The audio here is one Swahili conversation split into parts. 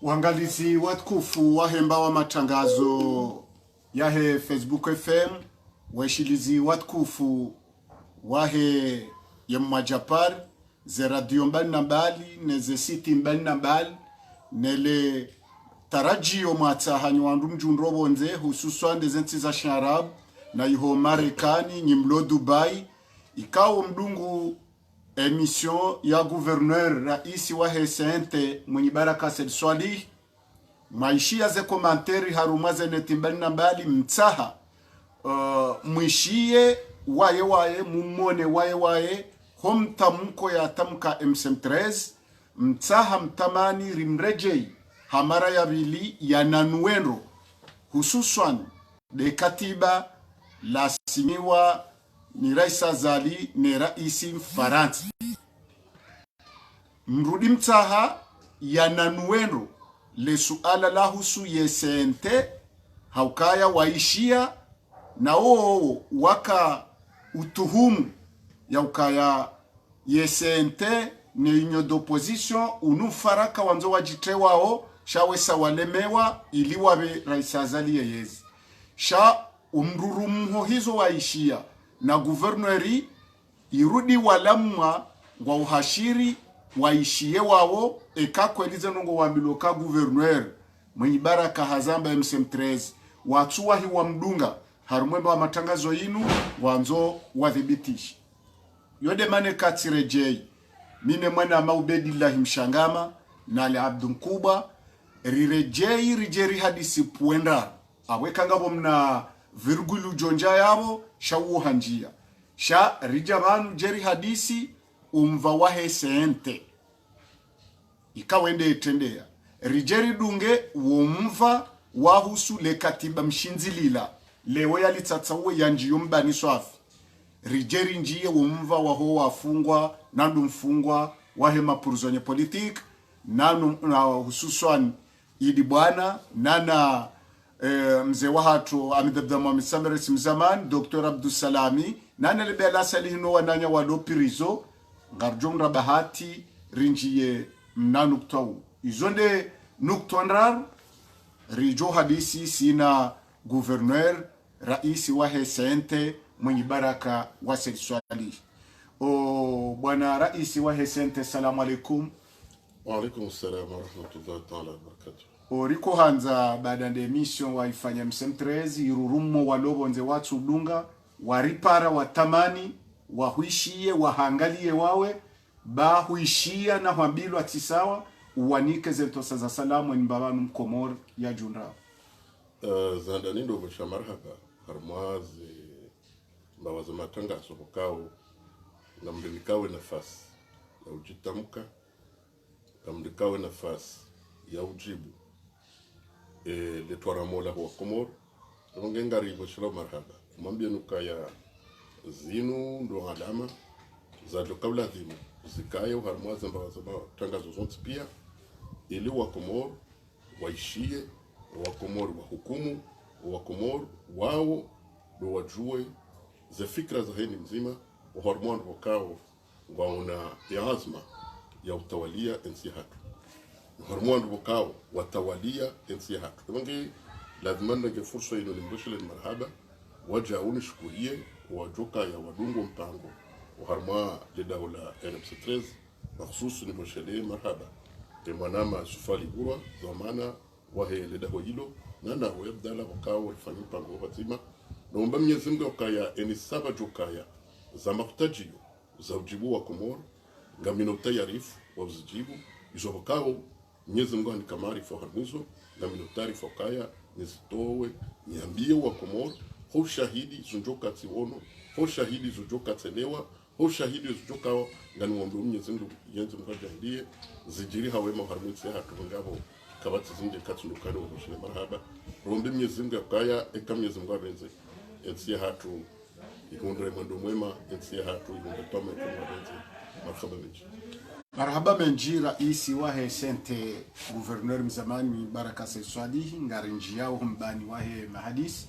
Wangalizi watukufu wahemba wa matangazo yahe Facebook FM, washilizi watukufu wahe ya Mwajapar, ze radio mbali na mbali, neze siti mbali na mbali, nele tarajio mwatahanyi wandu mjunrobo nze, hususan dezensi za Sharab, na yuho Marekani, nyimlo Dubai, ikao mdungu emission ya gouverneur raisi wa hesente mwenye baraka Said Swalih maishia ze komanteri harumaze netimbali na mbali mtaha mwishie waye mumone waye homtamko ya tamka M13 mtaha mtamani rimrejei hamara ya vili ya nanuenro hususan de katiba la siniwa ni Raisa Zali ni raisi Mfaransa. Mrudi mtaha ya nanuenro le suala la husu yesente haukaya waishia na waka utuhumu ya ukaya yesente ni inyo d'opposition unufaraka wanzo wajite wao shawesa walemewa ili wabe Raisa Zali yeyezi. Sha umrurumho hizo waishia na guverneri irudi walamwa ngwa uhashiri waishie wao ekakwelize nongo wamiloka guverner mwenye baraka hazamba M13 watuwa hiwa mdunga harumwemba wa matangazo inu wanzo wathibitishi yode mane katirejei mine mwana Maubedillahi Mshangama na Ali Abdu Nkuba rirejei rijeri hadisi puenda aweka ngabo mna virgulu jonja yabo shawuha njia sha rijabanu jeri hadisi umva wahe seente ikawende etendea rijeri dunge umva wahusu le katiba mshinzilila lewe yalitatsawe yanjiyo mbani swafi rijeri njie umva waho wafungwa nandu mfungwa wahe mapurzonye politik nanu na hususan idi bwana nana mzee wa hatu amidabda Mohamed Samere simzaman Dr. Abdusalami nana libela salihino wananya walopirizo ngarjomra bahati rinjiye mnanuktau izonde nuktondrar rijo hadisi sina gouverneur raisi wa Hesente mwenye baraka wa Swali. Bwana raisi wa Hesente, salamu alaikum. Wa alaikum salam wa rahmatullahi ta'ala wa barakatuh. Riko hanza baada ya emission waifanya msemtrezi irurumo walobonze watu udunga waripara watamani wahuishie wahangalie wawe bahuishia na hwambilwa tisawa uwanike zentosa za salamu ni babanu mkomor ya junra. Zandani ndo bosha marhaba harmazi mbawaza matangazo bukao na mdikawe nafasi ya ujitamka na mdikawe nafasi ya ujibu letwara mola wa Komoro ngengari boshlo marhaba mwambie nukaya zinu ndo alama za kabla dhimu zikayo harmazi mbawaza matangazo zonti pia ili wa Komoro waishie wa Komoro wa hukumu wa Komoro wao ndo wajue za fikra za heni mzima wa hormone wakao waona ya azma ya utawalia ensi hatu hormone wakao watawalia ensi hatu wange lazima nge fursa ino nimbushile marhaba wajauni shukurie wajoka ya wadungo mpango wa harma lidawla NMC13 mahsusu nimbushile marhaba manama sufali bura zamana wahe lidaho hilo nana webdala wakao walifanya mpango watima naomba Mwenyezi Mungu akaya enisaba jokaya za mahitaji za ujibu wa Komoro ngamino tayarifu wa ujibu izo wakao Mwenyezi Mungu anikamari fa harmizo ngamino taarifa kaya nizitowe niambie wa Komoro ho shahidi zunjoka tiono ho shahidi zunjoka telewa ho shahidi zunjoka ngani wambe Mwenyezi Mungu yenze mkajahilie zijiri hawema harmizo hatu ngabo kabati zinje katundukano wa shule marhaba rombe Mwenyezi Mungu akaya eka Mwenyezi Mungu abenze ensi hatu ikundre mwendo mwema ensi hatu ikundre tome kama benze marhaba menji. Marhaba menji raisi wa Hesente gouverneur mzamani Baraka Swali ngarinji yao mbani wa mahadisi.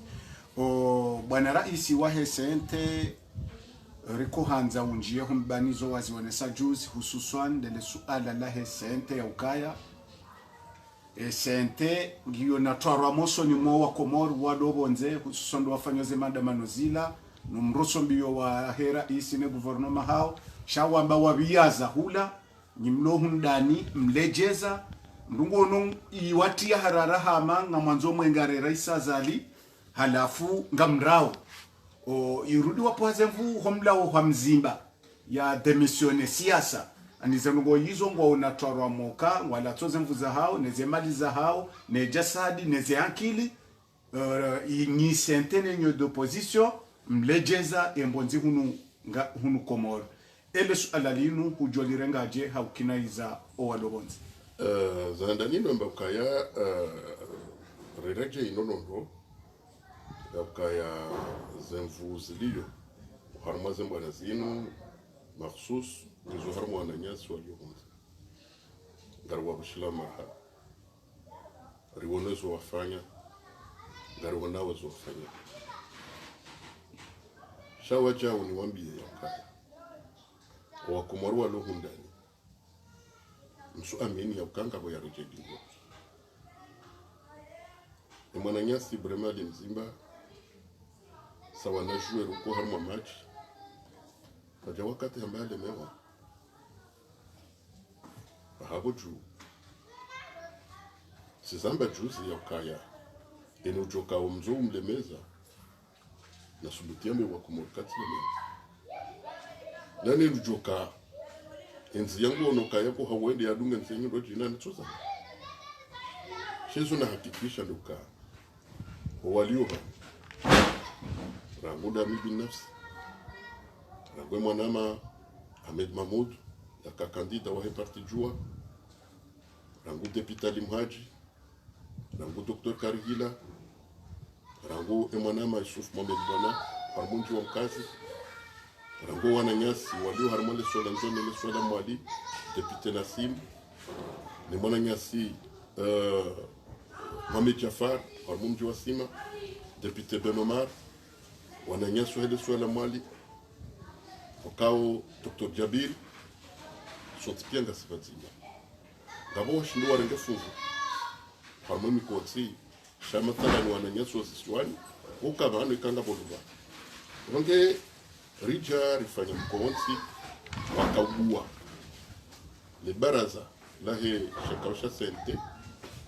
Bwana raisi wa Hesente riko hanza unjie mbani zo wazionesa juzi hususan dele suala la Hesente ya ukaya Sente ngiyo natwarwa moso ni mwa wa Komoro wadobonze hususan do wafanyoze maandamano zila numruso mbiyo wa hera isi ne guvernoma hao shawamba wabiyaza hula nyimlo hundani mlejeza ndungono iwatia harara hama nga mwanzo mwengare raisa zali halafu ngamrao irudi wapoze mvu homla wa mzimba ya demisione siasa anizengo yizo ngo unatwarwa moka wala toze mvuza hao neze mali za hao ne jasadi neze ankili ni sentene nyo d'opposition mlejeza embonzi hunu Komoro ele suala linu hujolirenga je haukinaiza owalobonzi zandanino mbakaya rereje inonondo yakaya zemvuziliyo harmaze mbana zinu mahsus nizo harmo ananyasi waliohunza ngarwa bashila marhaba riwonezo wafanya ngarwa nawe zo wafanya shawaja uniwambie yakaya wa Komoro walohundani msu amini ya ukanga bo ya rejedigo mwananyasi bremali mzimba sawa na jouer uko harmo match kaja wakati ambaye lemewa habuju sizamba juzi ya ukaya enujoka umzo umlemeza na subutiame wa Komoro kati nani ujoka enzi yangu onokaya ko hawende ya dunga nsenyo do jina ntuza shezo na hakikisha duka walioba ranguda mibi nafsi rangwe mwanama Ahmed Mahmoud ya kandida wa parti jua rangu deputy Limhaji rangu Dr. Karigila rangu mwanama Yusuf Mohamed Bwana harmunji wa mkazi rangu wananyasi walio harmole sola nzone le sola mwali deputy Nassim ni mwananyasi Mohamed Jafar harmunji wa Sima deputy Ben Omar wananyasi hele sola mwali wakao Dr. Jabir sotipianga sifatima ngabo shindu warenge fungu harmomi kotsi shamatala ni wananyasi wa siswani ukavano ikanga boluva wange rija rifanya mkonsi wakaugua le baraza lahe shakausha sente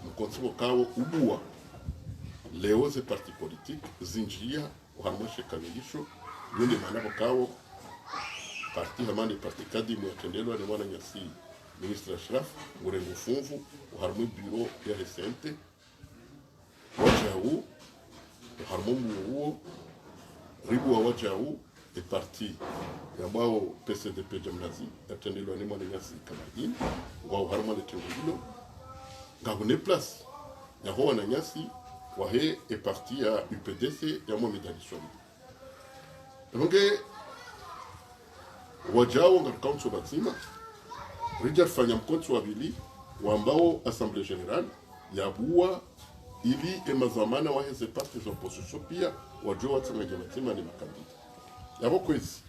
mkonsi wakawo ubua leo ze parti politique zinjia uhamweshe kamilisho yule maana wakawo parti hamani parti kadimu yatendelwa ni mwana nyasi ministre Ashraf murengo funvu uharmu bureau ya resente wajau uharmu muo ribu wa wajau e parti ya bao PCDP jamnazi yatendelwa ni mwana nyasi kamadini wa uharmu le tengilo ngabune place ya ho na nyasi wa he e parti ya UPDC ya mwa medalisoni donc wajao ngati council batima rija fanya mkonto wa bili wambao assemblée générale ya bua ili emazamana wa heze parti za opposition pia wajua watsanga batima ni makandida yabo kwezi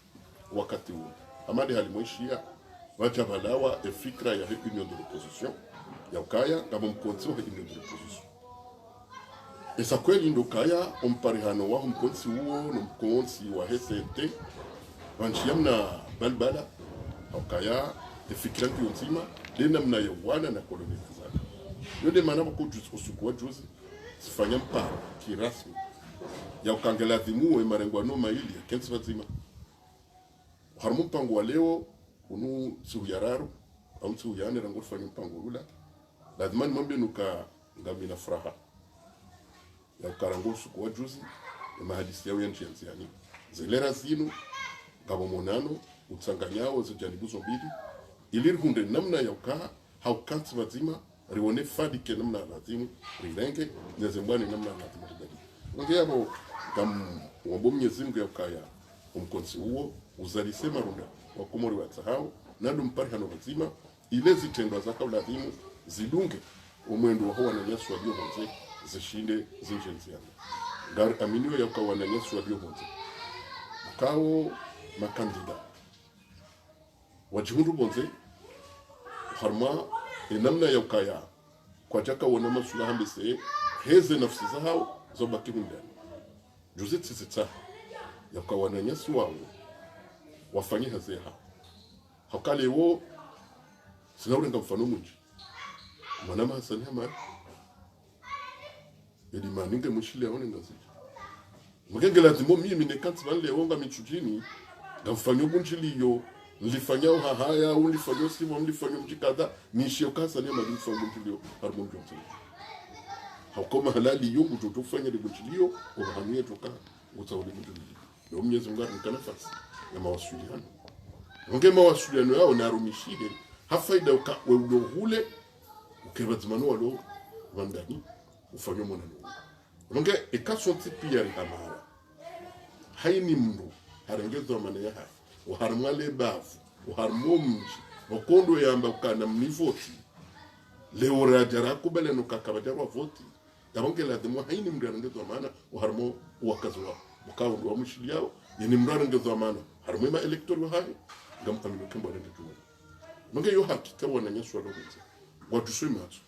wakati huo amadi halimwishia wajabalawa e fikra ya union de l'opposition ya ukaya ngabo mkonto wa union de l'opposition esa kweli ndo kaya omparihano wa mkonto huo no mkonto wa HCT wanchiamna balbala ukaya fikira nzima lena mna yawana na kolonizana yode maana ko usiku wa juzi sifanya mpara kirasmi ya ukangela dhimu e marengwano maili ya kensi wazima harmu mpango wa leo unu suyararu au suyane rango fanya mpango ula lazima nimwambie nuka ngamina furaha ya ukarango usiku wa juzi mahadisi yao yanjianziani zelera zinu ngabo monano utsanganyao zijanibuzo mbili ilirhunde namna ya ukaa haukansi wazima rione fadike namna lazimu rirenge nezembwani namna lazimu ridari nge yabo kam wambo Mwenyezi Mungu ya ukaya umkonsi huo uzalisema runda wakumori watsahau nadu mpari hano wazima ile zitendwa zaka lazimu zidunge umwendo wa huwa na nyesu walio honze zishinde zinjenziana gari aminiwe ya ukawa na nyesu walio honze ukao makandida wajihundu bonze harma namna ya ukaya kwa jaka wana masula hambese heze nafsi zao zobaki hundani juzi tsitsa ya kwa wana nyasi wao wafanye hazeha hakale wo sinaurenga mfano munji mwana Hassan Hamad yedi maninge mushile aone ngazi mugenge lazimo mimi ne kanti banle wonga michujini ngamfanyo bunjiliyo nilifanyao hahaya ulifanyao simu mlifanyao mjikadha nishio kasa ni malifa mbunjilio harmo mjonzo hakoma halali yungu tutufanya libunjilio ubahamie toka utauli mbunjilio ndio Mwenyezi Mungu akanafasi na mawasiliano nge mawasiliano yao narumishie hafaida wewe hule ukebazimano walo vandani ufanyao mwana nge ekasonti pia rihamara haini mndo harengezo maana ya hafi uharmale bafu uharmomji wakondo yamba ukana mnivoti leo rajara kubele no kakabajara voti tabonge la demo haini mrangezo maana uharmo wakazwa mukao ndo mushili yao ni mrangezo maana harmo ma electoral hahi ngam kamino kembo rende tumo nge yo hakika wananyeswa lokuti watu swimatu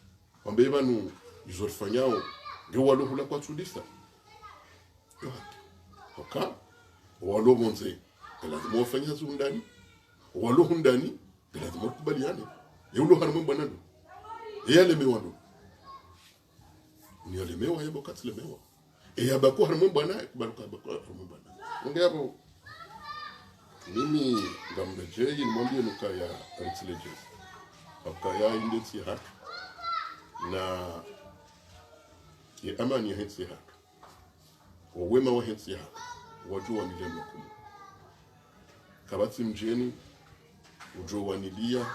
wambe banu izorfanyao nge walo hula kwa tudisa yo hakika walo bonze lazima wafanye hazo ndani walo ndani lazima kubaliane yulo harmo bwana ndo yale mewano ni yale mewa yabo katile mewa yabako harmo bwana kubaluka bako harmo bwana ngabo mimi ngambeje nimwambie nuka ya Ritzleje akaya indeti hatu na ya amani ya hetsi hatu wema wa hetsi hatu wajua ni lema kumu kabati mjeni ujowanilia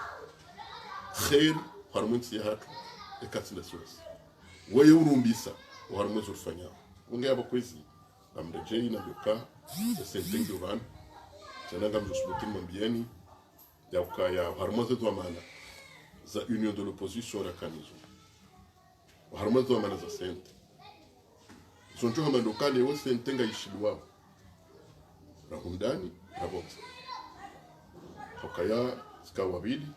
khair harmonsi hatu ekatila sosi waye urumbisa harmonsi ufanya unge aba kwezi amrejei na doka sentengo van tena mjosbutin mambieni ya ukaya harmonsi do amana za union de l'opposition la kanizo harmonsi do amana za sente sonjo hama lokale wo sentenga ishilwa rahundani rabota hakaya skawabili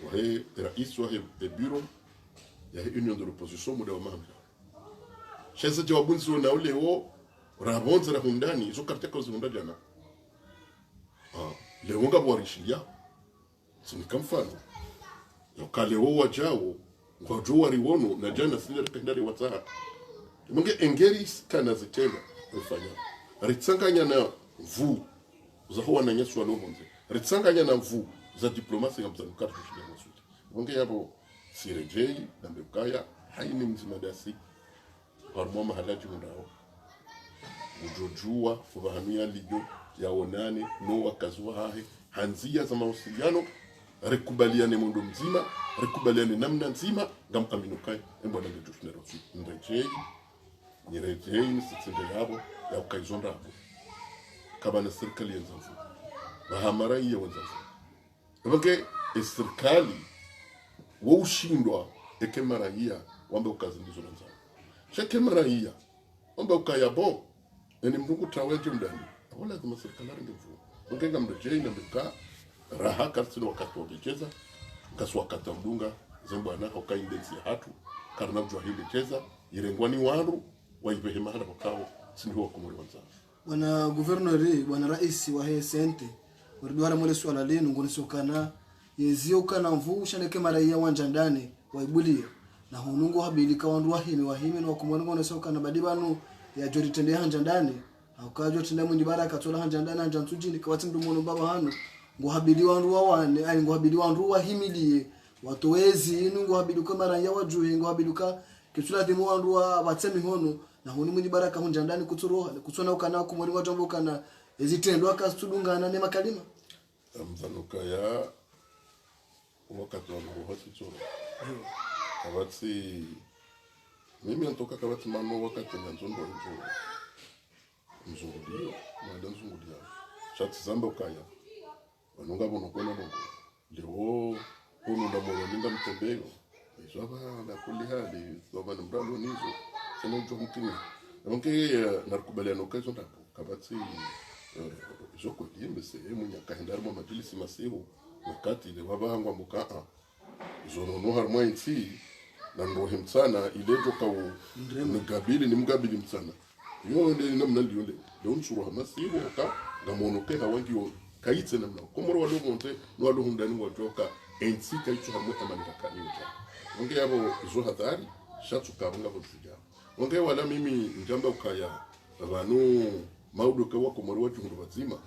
wahe rais wahe bureau ya union de l'opposition muda wa mamla shesa jawabunzi na ule wo rabonza ra hundani izo karte ko zunda jana lewonga bwarishilia sinika mfano lokale wo wajao kwa jua riwono na jana sinere kendari wataha munge engeri kana zitema ufanya ritsanganya na vu za huwa na nyesu alohonze ritsanganya na vu za diplomasi ya mzanuka tushilia masuti munge yabo sirejei na mbekaya haini mzimadasi harmo mahalaji mundao ujojua kuvahamia lijo yaonane no wakazua hahe hanzia za mawasiliano rekubaliane mundo mzima rekubaliane namna nzima ngamkaminukai embona ngejushne rosu nirejei nisitsinde yabo ya ukaizonda hapo kama na serikali ya Zanzibar bahamara iya wa Zanzibar ebange serikali wo ushindwa ekemara iya wambe ukazindizo na Zanzibar shekemara iya wambe ukaya bon eni mnungu taweje mdani wala kama serikali ngevu ngenga mrejei na mbeka raha karsino wakati wakicheza kasu wakati mdunga zembwana ukaindensi hatu karna mjua hili cheza irengwani waru waipehe mahala wakao sindiho wakumuri wanzao bwana guvernori bwana rais wa hesente wariduara mwele swala lenu ngunisokana yezio kana mvu shaneke maraia wanja ndani waibulia na hunungu habilika wandu wahimi na wakumwana ngunisokana badibanu ya jori tende hanja ndani aukajo tende mwindi baraka tola hanja ndani hanja nsujini kawati mdumono baba hanu nguhabili wandu wawane ai nguhabili wandu wahimilie watowezi inu nguhabiluka maraia wajuhe nguhabiluka kitula dimu wandu watsemi hono na huni mwindi baraka hunja ndani kutsona ukana kumuri watombo kana ezitendo akasudungana ne makalima mzanuka ya wakati wa hosi choro kabati mimi natoka kabati mano wakati na nzondo nzungudio mwada nzungudio shati zamba ukaya wanunga bono kwena bongo leo hunu na moro ninda mtembeo izaba na kuli hali zoba ndalo nizo sema njo mtini donc narukubaliano kazo ndapo kabati joko diembe se munya kahendar mo majlisi masihu wakati ile wabahangwa muka zono no harmo inti na ndohem sana ile joka ngabili ni mgabili msana yo ndio namna liole ndio nsuru masihu ka ngamono ke hawangi kaitse namna komoro walo monte no walo hundani wajoka ensi kaitse harmo tamani kakanyoja nge yabo zo hatari shatu kabunga botuja nge wala mimi njamba ukaya abantu maudo kwa komoro watu ndo bazima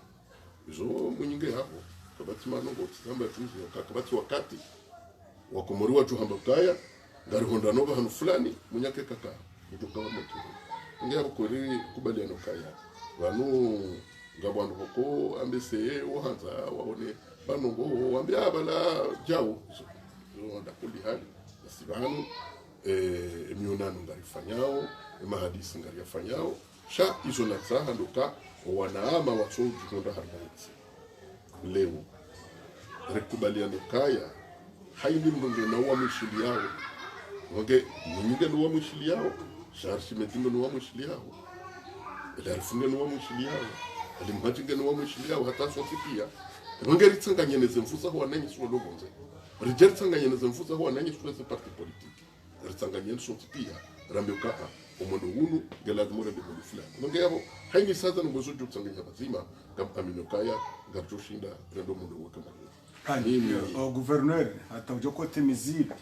zo munyinge hapo kabati manongo tsamba tuzo kabati wakati wa komoro watu hamba ukaya ngari honda nova hanu fulani munyake kaka kutoka moto nge yabo kuri kubaliano kaya banu ngabwandu boko ambese ohanza waone banongo wambia bala jawo zo ndakuli hali sibanu emionano ngarifanyao emahadisi ngarifanyao sha izo natsaha ndoka wanaama watsoji konda harbaitsi leo rekubaliano kaya haindi mbonge na wa mishili yao ngoge nyinge no wa mishili yao sharshi metingo no wa mishili yao elarifunge no wa mishili yao alimhatinge no wa mishili yao hata sofia ngoge ritsanganye nezemfusa ho wananyi so lobonze rijertsanganye nezemfusa ho wananyi so se parti politique ritsanganye so pia rambeuka umuntu hunu ngelazimore de fulani ngoge yabo haini sasa ngozo jutsanganya bazima kampaminokaya ngatoshinda rendo mundu wakama kandi gouverneur atajokote mizira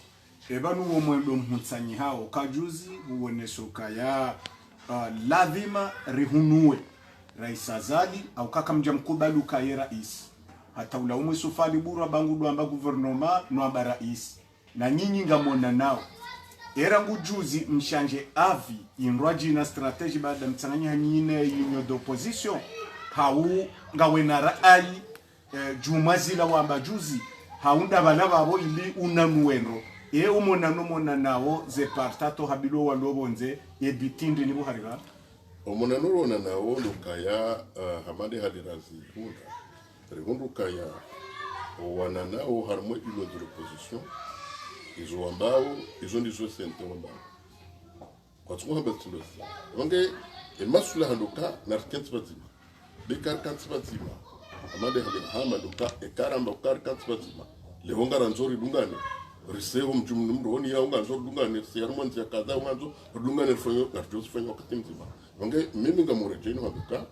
eba nuwo mwendo mhutsanyi hao kajuzi uoneshoka ya lazima rihunue rais Azali au kaka mja mkubali ukaye rais hata ulaumu sufali buru bangu amba gouvernement no aba rais na nyinyi ngamona nao era ngujuzi mshanje avi inrwaji na strategy baada mtsanganya hanyine yinyo d'opposition hau ngawena rai jumazila wamba juzi haunda bana babo ili unanuenro umona nawo ze partato habilo walobonze ebitindi nibo harira omona nurona nawo lukaya hamade hadirazi hunda rehundu kaya wana nao harmo ilo de l'opposition izo ambao izo ndizo sente ambao kwa tsumo hambetulo onge emasula handuka na rkents bazima bekar kants bazima amade hadin hama duka ekaramba ukar kants bazima lehonga ranzori dungane riseo mjumni mroni ya unganzo dungane siyaru manzi ya kadha unganzo dungane rifanyo na tusifanyo wakati mzima wange mimi ngamurejeni wabika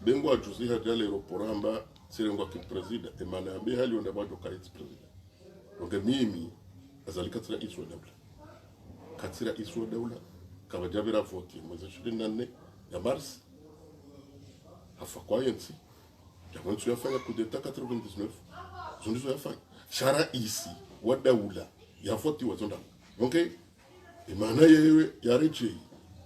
bengo ajuzi hajale roporamba sirengo kipresida emana ambe hali onda bado kaiti presida wange mimi azalika tira iswa daula katira iswa daula kabajabira voti mwezi 24 ya mars hafa kwa yensi jamani tuyafanya kudeta 99 zundizo yafanya shara isi wa daula ya voti wazonda okay imana yewe ya reje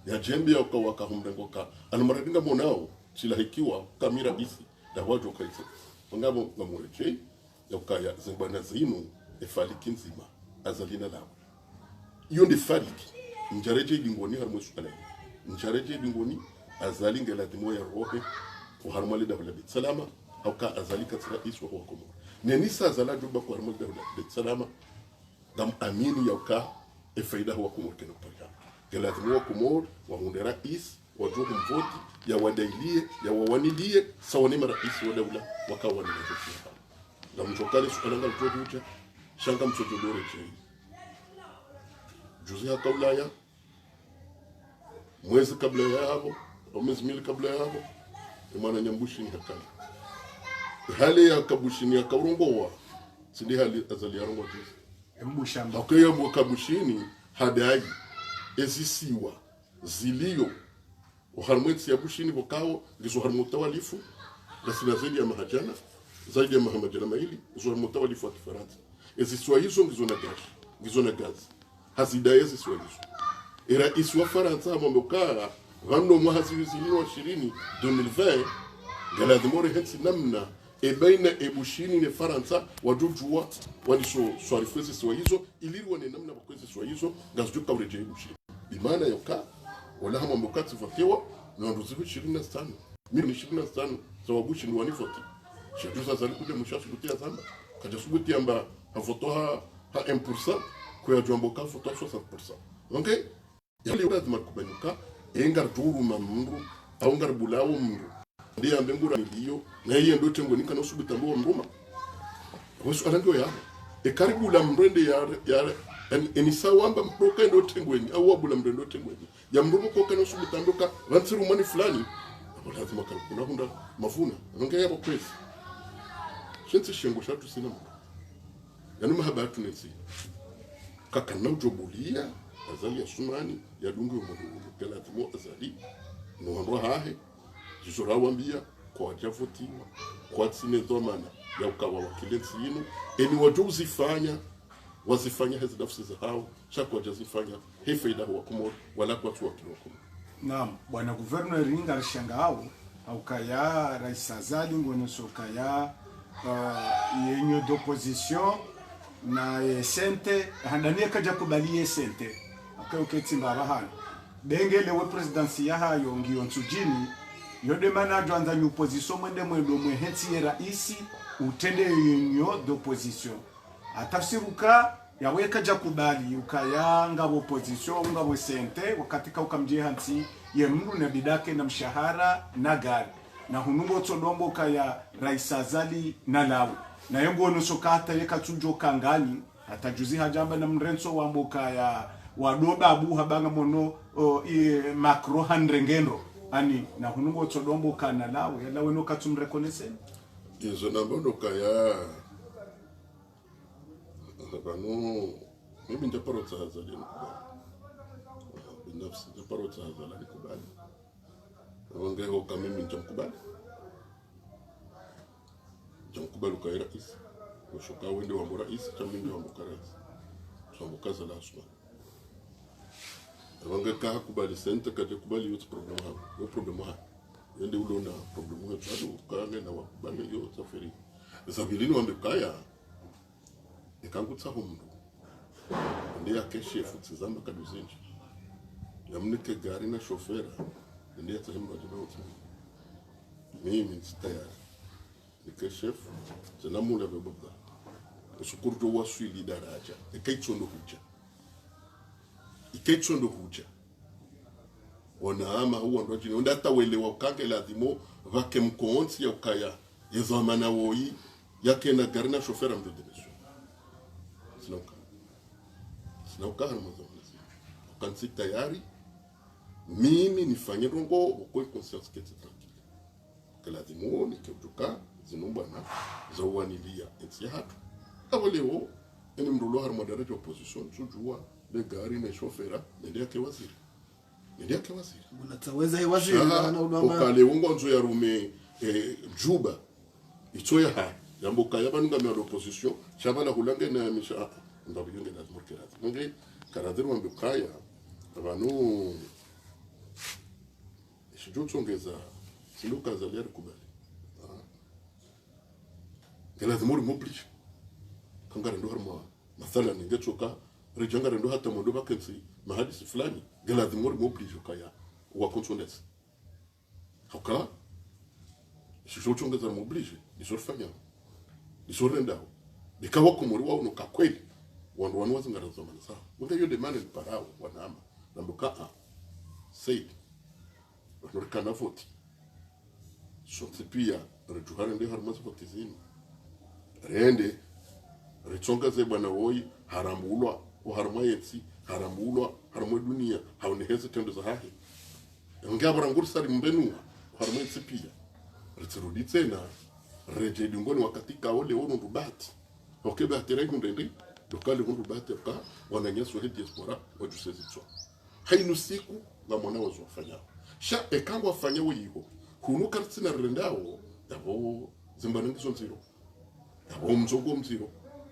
ya jembe ya kwa humrengo ka almaradinga monao sila hikiwa kamera isi da wajo kaisa ngabo ngamureje ya kaya zimbana zinu efaliki nzima azalina lawo iyo ndi faliki njareje bingoni harmo sukala njareje bingoni azali ngela dimo ya rohe uharmali da bit salama au ka azali katira iswa kwa komo nenisa azala juba kwa harmali da bit salama gam amini ya ka efaida huwa kumur keno paka ngela dimo kumur wa hundera is wajuhu mvoti ya wadailie ya wawanilie sawa ni marais wa daula wakawa ni mvoti na mchokali sukalanga mtoto shanga msojodore chei juzi haka Ulaya mwezi kabla ya hapo au mwezi mbili kabla ya hapo imana nyambushi ni hakali hali ya kabushini ya kaurungowa sindi hali azali ya rungo juzi mbushamba akaya mbukabushini hadai ezisiwa zilio uharmwetsi ya bushini bokao gizo harmutawalifu gasina zaidi ya mahajana zaidi ya mahamajana maili gizo harmutawalifu wa Kifaransa ezisiwa hizo gizo na gazi hazidaya ezisiwa hizo era iswa Faransa mambokaa vano mwahazizilini wa 2020 galadhimore hensi namna ebaina ebushini ne Faransa wajujua waliso swarifu siwa hizo iliruwa ne namna wakwezi siwa hizo gazujuka ureje ebushini bimana yoka wala hama mbokati vakewa na nduzivu 25 mimi 25 sawabushi ni wanifoti shejuza zali kuja mshashi kutia zamba kaja subuti amba havotoha ha 1% kwa jomboka foto 60%. Okay? Yali lazima kubanyuka engar duru mamru au ngar bulawo mru ndiye ambengura ndio na yeye ndio tengo nikana subuta mbo mruma wasu alango ya e karibu la mrende ya enisawamba mproka ndio tengo ni au wabula mrende ndio tengo ya mrumu ko kana subuta ndoka rantsiru mani fulani lazima kalkuna hunda mafuna ngea kwa kwezi shenzi shengo shatu sina mtu yani mahabatu nesi kaka na ujobulia azali ya sumani ya dungu mulu kala timo azali no ndo hahe jisora wambia kwa jafotiwa kwa tsine domana ya ukawa wakilensi yinu eni wajuzifanya wazifanya hizi nafsi za hao chakwa jazifanya hefaida huwa kumo wala kwa tu wakilokumo. Naam, bwana governor ringa rishangao au kaya rais azali ngone sokaya yenye d'opposition na sente handanie kaja kubalie sente akayo ketimba bahana dengele we presidency ya hayo ngiyo nsujini yode manajo anza ni opposition mwende mwe heti ya raisi utende yenyo d'opposition atafsiruka yawe kaja kubali ukaya ngabo opposition ngabo sente wakati ka ukamjie hansi ye mru na bidake na mshahara na gari na hunungo tsodombo kaya rais azali na lawo na yengo nusokata yeka tujo kangani atajuzi hajamba na mrenso wa mboka ya wadoba abu habanga mono makro handrengendo ani na hunungo tsodombo kana lawo ya lawo no katumrekonese yezo na bondo kaya kanu mimi ndaparo tsazali binafsi ndaparo tsazali kubali wangego kama mimi nitamkubali kwa rais ushoka wende wa rais chamindi wa rais tuambukaza la asma wangeka kubali sente kaje kubali yote problem hapo yende ulona problem hapo bado kanga na wakubali yote safari zabilini wambekaya ikangutsa humdu ndiye akeshefu tsizamba kaduzinji yamnike gari na shofera ndiye tsahimba jibauti mimi nstayari nikeshefu zanamula bebobda usukurdo waswili daraja ikaitsondo huja wanaama huwa ndo jini ndata welewa ukange lazimo vake mkonsi ya ukaya yezamana woi yake na gari na shofera mdedemeso sina ukahara mazamalizi ukansi tayari mimi nifanye rongo uko conscience kete tranquille kala dimu ni kutuka zinumbana zawanilia ensi hatu awaleo eni mrulo har moderate opposition sujua de gari na chauffeur ndio yake waziri unataweza hii waziri na udama ukale ungo nzo ya rume juba itoya ha jambo kaya banunga me opposition shabala kulange na misha ndabu yunge na zmurkira ngi karadhiru ambe kaya banu shijutsongeza siluka za ler kubali kala zmuri moblige kangara ndo harma mathala ningetsoka rejanga ndo hata mondo bakensi mahadisi fulani gala zmuri moblige kaya wa consonance hoka shijutsongeza moblige isorfanya isorenda bikawa kumuri wao no kakweli wandu wazingara zomana sawa munga yo demande ni parao wanama nambuka sei norikana voti sonse pia rejuhare ndi harmazi voti zini rende rechonga ze bwana woi harambulwa uharma yetsi harambulwa harma dunia haone heze tendo za hahi ngabara ngursari mbenu harma yetsi pia retirudi tena reje dungoni wakati kaole wono rubati okebe atere kundendi dokale wono rubati ka wananyeswa hedi diaspora wajusezi tso hainu siku la mwana wazo wafanya sha ekango wafanya wiho hunuka tsina rendao yabo zimbanengizo nziro yabo mzogo mziro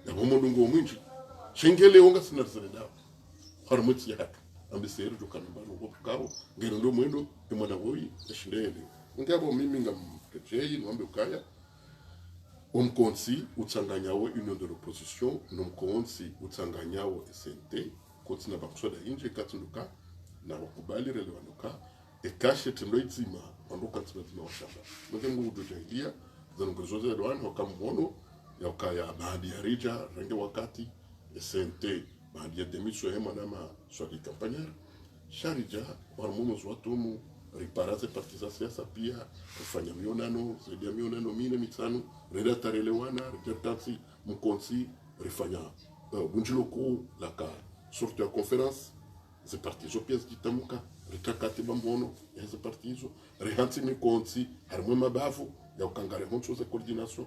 yabo modungo mwinji shengele onga sina rendao harmutsi yaka ambisero jokana balo ngopukao ngendo mwendo emwana woyi eshindele ngabo mimi ngampecheyi ngombe ukaya umkonsi utsanganyawo union de l'opposition nomkonsi utsanganyawo SNT kotsina bakushoda inje katuluka na wakubali relevanuka ekashe tendo itzima wanduka tsibatima washamba mkengu udojahilia zanunguzoze edwan hokamuono yakaya baadhi ya rija rangi wakati SNT baadhi ya demisho hema nama swali kampanyara sharija warmuno zwatumu riparaze partiza siasa pia kufanya mionano zaidi ya mionano mine mitano reda tarelewana rejertansi mkonsi rifanya bunjiloko laka sorte ya conference ze partizo pièce ditamuka ritakati bambono ze partizo rihanti mikonsi harmwe mabavu ya ukangare honcho ze coordination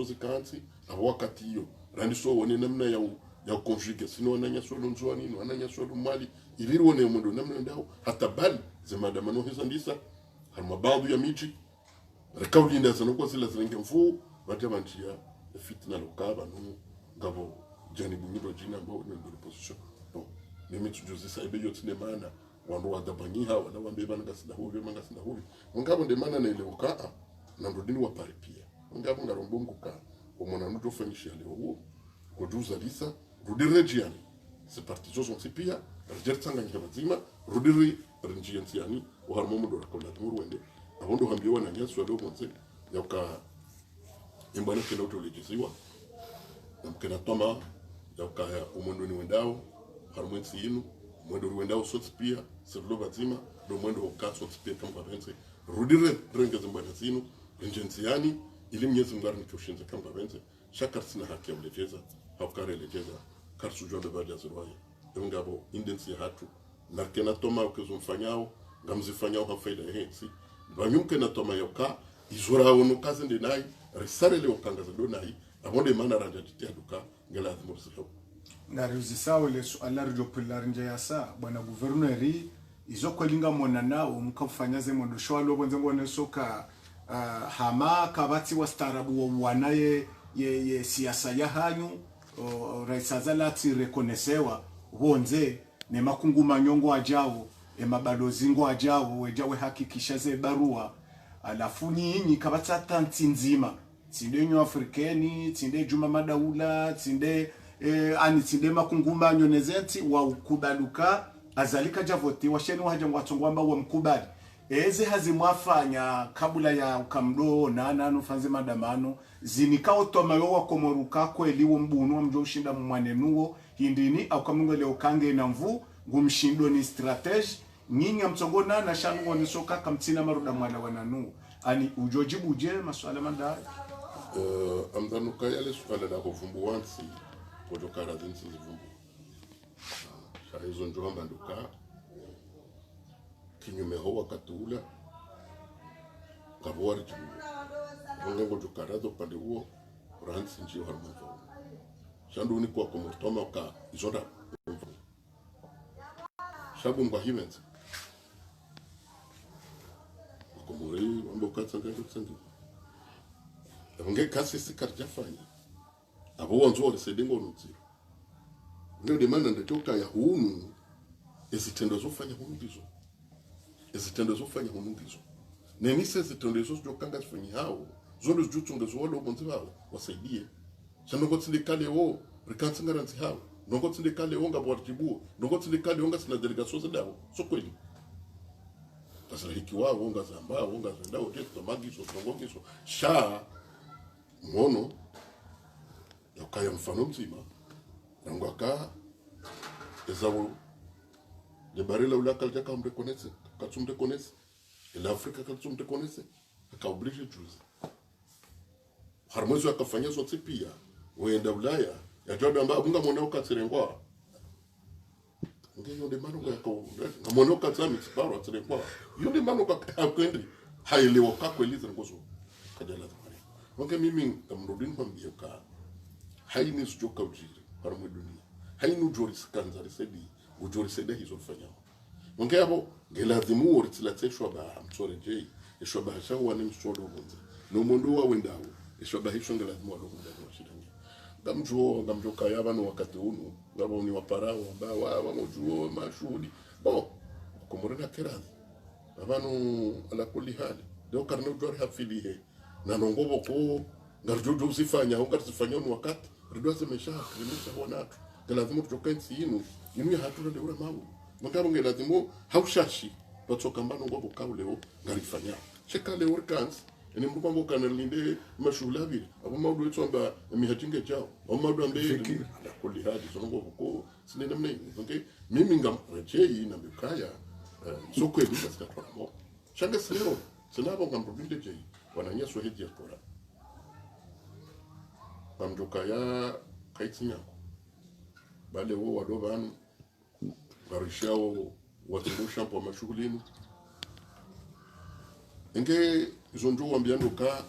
ze kansi abo wakati hiyo randi so wone namna ya conjugue sino ananya so lonzwani no ananya so mali ilirone mundo namna ndao hata bali ze madamano hizandisa harma baadhi ya miji rekaulinda zanoko zile zilenge mfu bajamantia fitna lokaba no ngabo jani bunyido jina ambao ni ndio position no mimi tujuzisa ibe yote ne maana wandu wadabanyiha wana wambeba ngasida huvi mangasida huvi ngabo nde maana na ile ukaa na ndodini wa pare pia ngabo ngarombongo ka omona mtu fanyisha leo huo kujuza lisa rudire jiani c'est parti zo sont pia rejertsanga nyabazima rudire rinjiantiani uharmomo ndo rakola tumuru wende abondo hambiwa na nyaso leo monze yoka imbana kila utolejiziwa na mkena toma yoka umondo ni wendao harmwensi yinu mwendo wendao sots pia sevlo bazima do mwendo okaso pia kama benze rudire renge zimbana zinu rinjiantiani ili mnyezi mgarni kushinza kama benze shakar sina haki ya mlejeza hafkare lejeza karsu jwanda baada ya zirwaye ngabo indensi hatu narkena toma ukizumfanyao ngamzifanyao hafaida hensi banyumke na toma yoka izura wono kazi ndinai risare le okangaza donai abonde mana ranja titiaduka ngela azmursiho ngariuzi sawa le suala rjo pilar nje ya saa bwana guverneri izokolinga mona nao mkafanyaze mondo shwalo bonze ngone soka hama kabati wa starabu wanaye ye siasa ya hanyu raisazalati rekonesewa bonze ne makungu manyongo ajao mabalozi ngo ajao wejawe hakikisha ze barua alafu nyinyi kabata tanti nzima tsinde nyo afrikeni tsinde juma madaula tsinde ani tsinde makungu manyo nezenti wa ukubaluka azalika javoti washeni waje ngwatongwamba wa mkubali eze hazimwafanya kabula ya ukamdo na nufanze madamano zinikao toma yowa komoruka kweli wo mbunu wa mjo ushinda mwanenuo hindini au kamungele ukange na mvu ngumshindo ni strategy nyinyi mtongo na shanu wonisoka kamtina maruda mwana wananu ani ujojibu je maswala manda amdanuka yale swala la kuvumbuansi kutoka radhi zivumbu shaizo njo mbanduka kinyume ho wakati ula kabwari jibu ngo jukarazo pande huo ransi nchi harmonizo shandu ni kwa komotoma ka izora shabu ngwa hivenzi komori wambo katsanga kutsangi nge kasi sikarjafanya abo wanzo resedengo nuziro ndio demanda ndetoka ya hunu ezitendo zofanya hunu ndizo ezitendo zofanya hunu ndizo nenise zitendo zofanya zifanya hao zondo zjutunga zolo bonzi babo wasaidie chanongo tsindikale wo rikansingara nzi hao nongo tsindikale wonga bwarjibu nongo tsindikale wonga sina delegations dawo so kweli tasira hiki wao wonga zamba wonga zendao testo magiso tongogiso sha mono yakaya mfano mzima nangwaka ezawo de barela ulaka aljaka mrekonese katsumde konese ila Afrika katsumde konese akaoblige juzi harmozo akafanya zote pia wenda Ulaya ya jodo amba bunga mwana ukatsirengwa ngeyo de mano yako ngamona ukatsami tsibaro atsirengwa yule mano kakwendi haelewa kakweliza ngozo kadala zamani wange mimi ngamrudini kwambia ka haini sijoka ujiri harmo dunia haini ujori sikanza risedi ujori sede hizo fanya wange hapo ngelazimu uritilateshwa ba msore jei eshwa ba shawa ni msoro bonza no mundu wa wendawo eshwa ba hisho ngelazimu alokunda kwa shidangi ngamjo kaya bano wakati unu ngabo ni waparao ambao wamojuo mashudi komorena kerazi abantu ala kulli hali do karne ujori hafilihe na nongobo ko ngarjojo usifanya ungatifanya ni wakati rido semesha krimisha wanatu lazima tutoke nsinu inu ya hatu ndio ura mawu ngabo ngelazimu haushashi totoka mbano ngobo kauleo ngarifanya cheka leo kans ni mruko kana linde mashula bili abo maudu etsomba mihatinge chao abo maudu ambe ala kulli hali songo ko sinena mne okay mimi ngamrejei na mbukaya sokwe bila sikatwamo shanga sero sinabo ngamrudinde jei wananyeswa hiji yakora pamjokaya kaitinya bale wo wadobanu garishao watindusha po mashughulini nge zonjo wambiando ka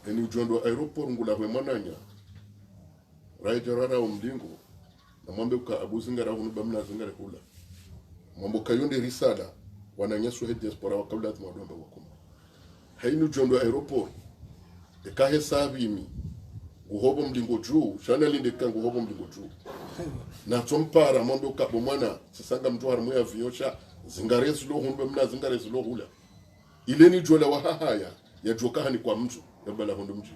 eni ujondo aeroport ngula hwe mananya rajarara umdingo na mwambe ka abuzingara hunu bamna zingara kula mwambo kayonde risala wananyeswa hiji diaspora wakabla tumadomba wakuma hainu ujondo aeroport ekahe sabimi uhobo mlingo juu shana linde kangu uhobo mlingo juu na tompara mwambe ukabo mwana sisanga mtu harmu ya viosha zingarezi lo hunbe mna zingarezi lo hula ile ni jola wa haya ya joka ni kwa mtu ya bala hundu mji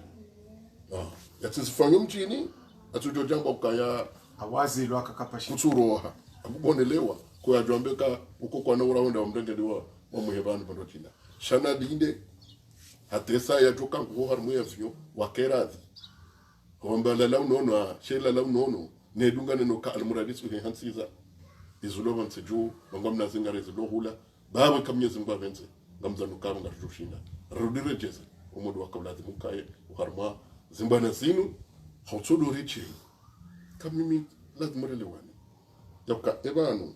ya tisifanyo mjini atujo jambo ukaya awazi lo akakapashi kuturoha abonelewa kwa jambeka uko kwa na uraonda wamdengeliwa wa muhebani bando china shana linde hatesa ya joka ngo harmu ya vio wakeradhi hombala la unono shela la unono ne dunga neno ka almuradisu he hansiza izulovan seju ngomna zingareze lohula bawe kamnyezi ngwa venze ngamzanu kama ngarjushinda rudire jeze umudu wakabla zimukaye uharma zimbana zinu hautsolo riche kamimi lazima relewani yaka ebanu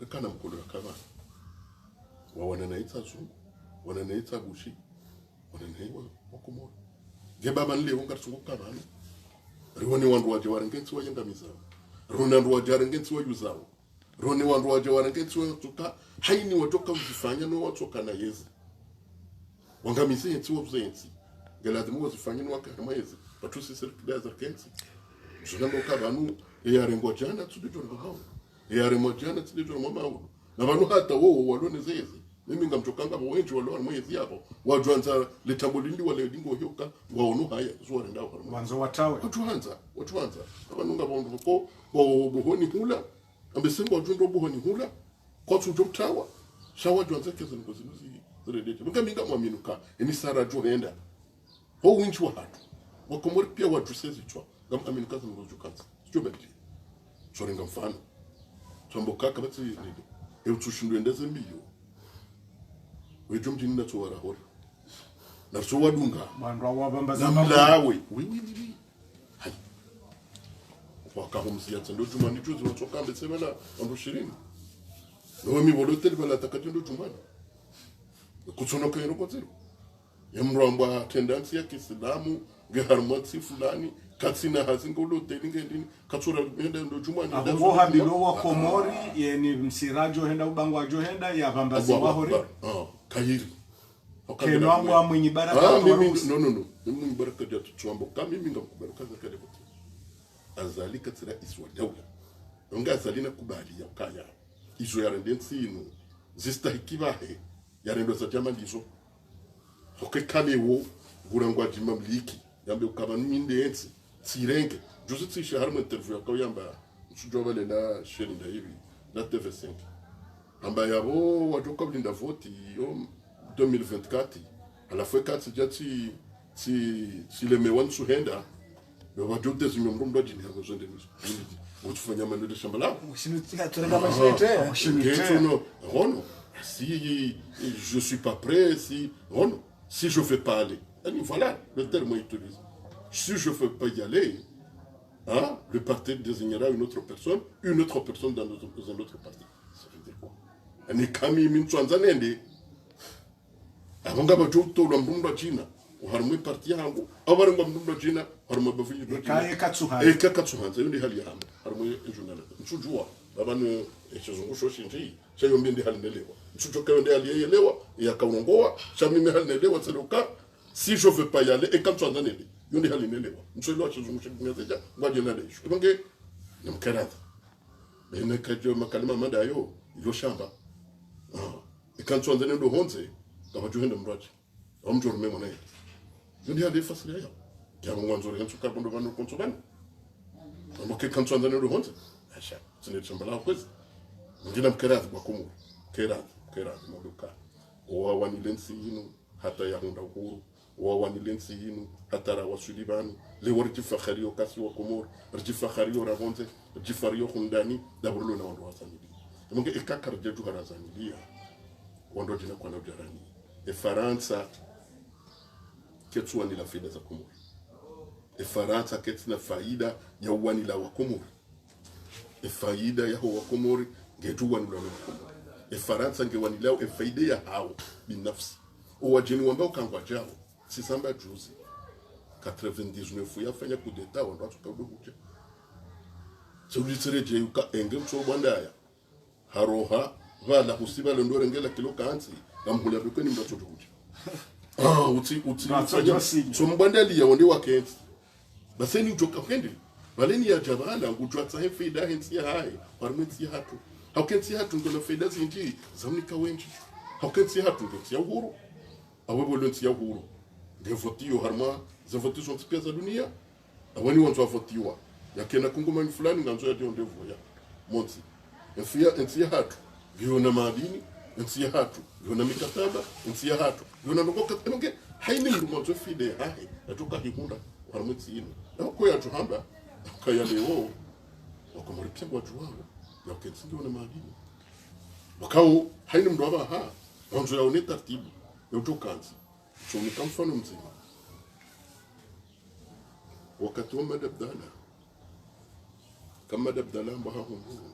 kana mkolo kama wananaita zungu wananaita bushi wananaiwa wakomoro gebaba nle ungarsunguka bana riwoni wandu waje warengenzi wayengamiza rona wandu waje warengenzi wayuzawo roni wandu waje warengenzi watuka haini watoka uzifanya no watoka na yezi wangamize yetsi wozenzi geladimu wazifanya no wakama yezi batusi sirkudaza kenzi zunambo kabanu yarengo jana tudijo ngao yaremo jana tudijo ngao na banu hata wo walone zezi mimi ngamtokanga wenji walo mwezi hapo wajwanza letambulindi wale dingo hyoka waonu haya zuwa ndao harmo wanzo watawe watuanza abanunga bongo ko bohoni hula ambesengo wajundo bohoni hula kwa tujomtawa shawa jwanza keze ngozi zredete mungaminga mwaminuka eni sara johenda ho winchi wa hatu wakomori pia wajusezi chwa ngam aminuka ngozi kanza jobeti chorenga mfano tomboka kabati ndio eutushindwe ndeze mbiyo wejo mjini na tuwara hori na tuwa dunga bandwa wabamba zamlawe wiwi wakahumzia tendo juma ni juzi watoka mbesema na ando 20 no mi volotel bala takatendo jumani kutonoka yero kwazero yamramba tendency ya Kiislamu geharmatsi fulani katsina hazingo lotel ngendini katsura enda ndo jumani abo habilo wa Komori yeni msirajo henda ubangwa jo henda ya bambazi wa hori kairi keno amwa mwenye baraka no mwenye baraka ya tuambo kama mimi ngakubaraka zakale kote azalika tsira iswa dawla nga azalina kubali ya kaya izo yarendensi ino zistahikibahe yarendo za jama ndizo hoke kamewo gurangwa jimamliki yambe ukaba ninde ensi tsirenge juzi tsi harmo interview akayamba nsujoba lena sherinda hivi na TV5 amba yabo wajoka blinda vote yo 2024 ala foi 4 jati si le mewan suhenda yo wajote zimemrumba jini hapo zonde nizo utufanya maneno shambala ushinutika tunaenda mashirika non si je suis pas prêt si je fais pas aller voilà le terme est utilisé si je fais pas y aller hein, le parti désignera une autre personne dans un autre parti ça veut dire quoi ani kami mintwanza nende abanga bajoto lwamrundo jina uharumwe parti yangu abarengwa mrundo jina harumwe bavuyi kaye katsuhanza katsuhanza yundi hali hamba harumwe journal nsujua babanu ekizungu shoshinji chayombe ndi hali nelewa nsujoka ndi hali yelewa yakaungoa chamime hali nelewa tseluka si je veux pas y aller et katsuhanza nende yundi hali nelewa nsolo ekizungu shimyazeja ngwaje lesho ibange namkarata bene kajo makalima mandayo yo shamba ikantsuhanza nendo honze kabajuhenda mraji amjorme mwana yundi hali fasira ya kyabo ngwanzore kansuka bondo banu konsobana amoke kantsonda no honze asha tsine tsambala kwezi ngina mkerazi kwa kumu kerazi maduka owa wanilensi yinu hata ya hunda ukuru owa wanilensi yinu hata ra wasulibani le warti fakhariyo kasi wa komor rji fakhariyo ra honze rji fariyo hundani da burlo na wando wasanidi amoke ikakar jeju harazanilia wando jina kwa na jarani Faransa ketsuani la faida za Komori Faransa ketina faida ya uwani la Wakomori faida ya wa Komori ngetu wani la Wakomori Faransa ngewani lao faida ya hao binafsi uwajeni wambao kangwa jao sisamba juzi 99 ya fanya kudeta wando atukabu kuja Suri yuka enge msobandaya haroha wala husiba londore ngela kilo kansi ngamhula bikweni mbachoto kuja uti sombandali ya wonde wakenzi baseni ujoka kendi baleni ya jabala ngujwa tsahe faida hensi ya hai parmetsi hatu haukensi hatu ngona faida zinji zamnika wenji haukensi hatu ngoti ya uhuru awebo lonti ya uhuru ngevotio harma za votation tpia za dunia awani wanzo votiwa yakena kungoma fulani nganzo ya ndevo ya monti enfia hatu viona madini nsi hatu yona mikataba nsi hatu yona ngoka nge haini mwanzo fide hahi atoka hikunda harmutsi ino nako ya tuhamba kaya leo wakomoripia watu wao yakensi yona madini wakao haini mndo aba mwanzo ya one taratibu yotokanzi so ni kamfano mzima wakati wa madabdala kama dabdala mbaha hungu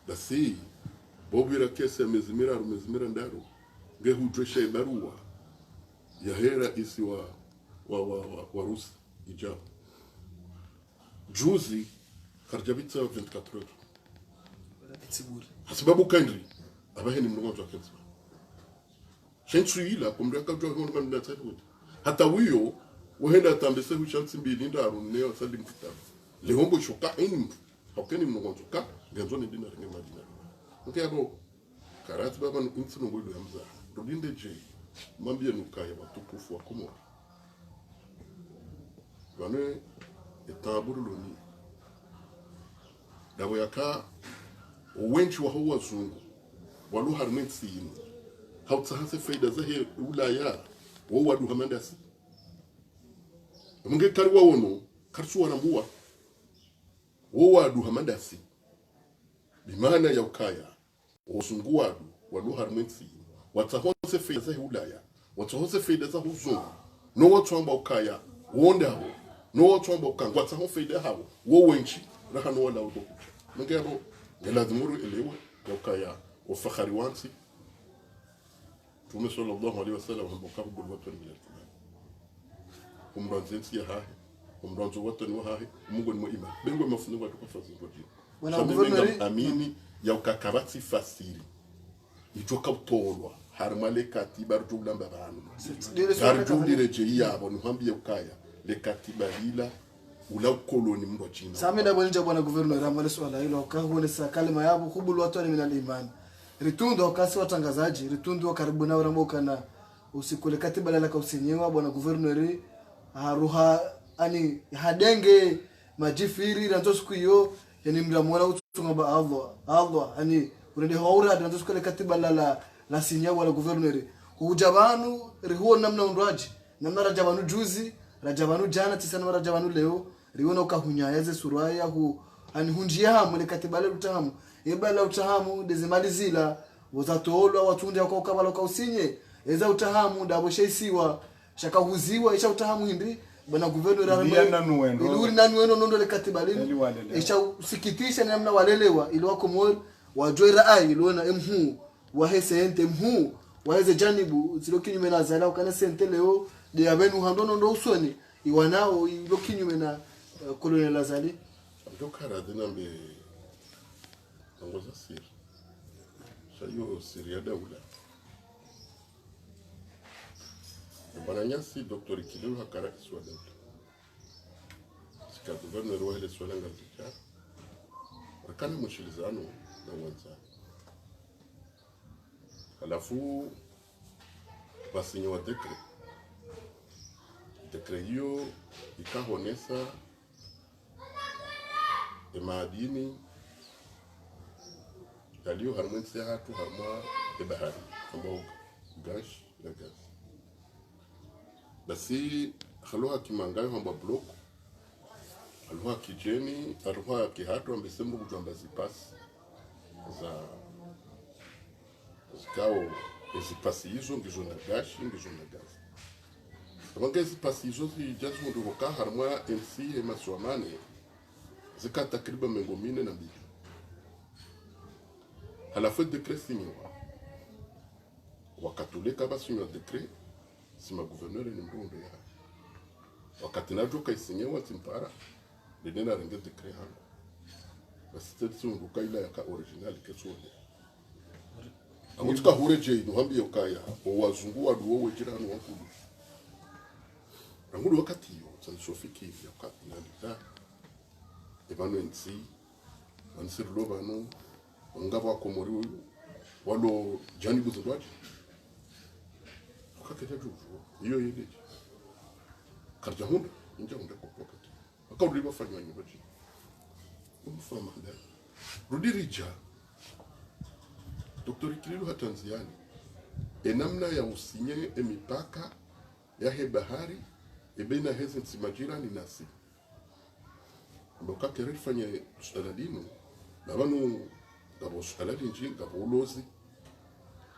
basi bobira kesi ya mezimira ndaro ngehutresha barua ya hera isi wa Rusi ijao juzi karjabitsa 24 heures sababu kandri abaheni mngonzo wa kensi shensu ila kumreka kwa hono na tatu hata huyo wahenda tambese hushansi mbili ndaro neo sadim kitabu lehombo shoka eni hakeni mngonzo ka ngenzo ni dina ringe madina ngebo karati baba ntsino ngolo yamza ndinde je mambie nukaya batukufu wa Komori bane etaburu loni dawo yaka wenchi wa huwa zungu walu harmetsi yini hautsahanse faida zahe ulaya wo wadu hamandasi munge karwa wono karsu wanambua wo wadu hamandasi bimana ya ukaya osungu wadu walu harmetsi watahose faida zahe ulaya watahose faida za huzungu no watu amba ukaya wondaho no chombo kangwa tsa faida hawo wo wenchi rahano wala uko ngero lazimuru elewe yakaya وفخر وانسي تومي صلى الله عليه وسلم هم بقابل الوطن من الكلام هم رانزين سيهاهي هم رانزو وطن وهاهي مونغو المؤمن بينغو مفنوغو وتكفازين وجين amini ya ukakarati fasiri ijoka utolwa harmale katiba rujula mbabanu garjuli reje yabo nuhambia ukaya le katiba lila ula ukoloni mndo china samida bonja bwana governor amale swala hilo kahone sa kalima yabo kubulu watu ni minal iman ritundo wakasi watangazaji ritundo karibu na uramoka na usikule katiba la kausenyewa bwana governor haruha ani hadenge majifiri ranzo siku hiyo yani mramora utunga ba Allah ani urende haura ranzo siku katiba la sinya wala governor hujabanu rihuo namna undwaji namna rajabanu juzi rajabanu jana tisana rajabanu leo riona ukahunyaaze suraya hu ani hunjia hamu le katiba le utahamu ebala utahamu dezimalizila wazatolwa watunde kwa kabalo kausinye eza utahamu dabo sheisiwa shakahuziwa isha utahamu hindi bwana governor aramu iluri nanueno nondo le katiba lini isha usikitisha namna walelewa ili wako mol wajoira ai ilona emhu wa hesente emhu waweze janibu zilokinyume na zala ukana sente leo de abenu handono ndo usoni iwanao ilokinyume na kolonel Lazali ndokara dinambe ngoza sir sayo siria daula bananyasi Dr. Kilu hakara kiswa daula sika governor wa ile swala ngazika akana mshilizano na wanza alafu basinyo wa dekre hiyo ikahonesa maadini yaliyo harmwense hatu harma bahari ambao gash na gas basi haluha kimangayo hamba block haluha kijeni haluha kihatu ambesembu kujamba zipasi za zikao zipasi hizo ngizo na gash ngizo na gas abanga zipasi hizo zijazo ndoka harma MC maswamane zika takriban mengo mine na mbili halafu dekret sinyiwa wakatuleka basinyiwa dekret sima gouverneur ni mrundo ya wakati najo kaisinyiwa timpara ndenena renge dekret hangu basi tetsu nduka ila ya ka original kesole amutuka hureje nuhambie ukaya wazungu waduo wejirano wakulu rangudu wakati yo tsansofiki ya wakati nalita ebano nsi ansirlo bano ngaba komori walo jani buzwaji akaketa juju iyo yede karja hunda inja hunda kwa wakati akawri bafanywa nyobaji umfama nda rudirija Dr. Kilu hatanziani enamna ya usinye emipaka ya he bahari ebena hezi nsimajira ni nasi mboka kere fanye sualadino nabanu gabo sualadi nji gabo ulozi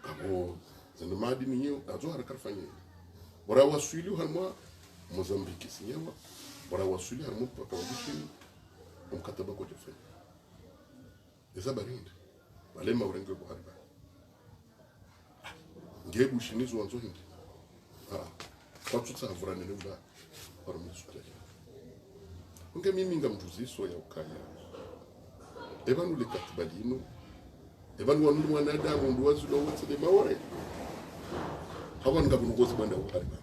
gabo zanamadi niyo azo haraka fanye bora wasuli halma Mozambique sinyewa bora wasuli halma paka wabishi mkataba kwa jefanya eza barinde balema urenge kwa harba ngebu shinizo wanzo hindi kwa tutsa avurane neba para musualadi unge mimi ngamjuziso ya ukaya ebanu le katibalino ebanu wanu mwanadamu ndo wazulo wote de maore hawa ngabunugozi banda uhariba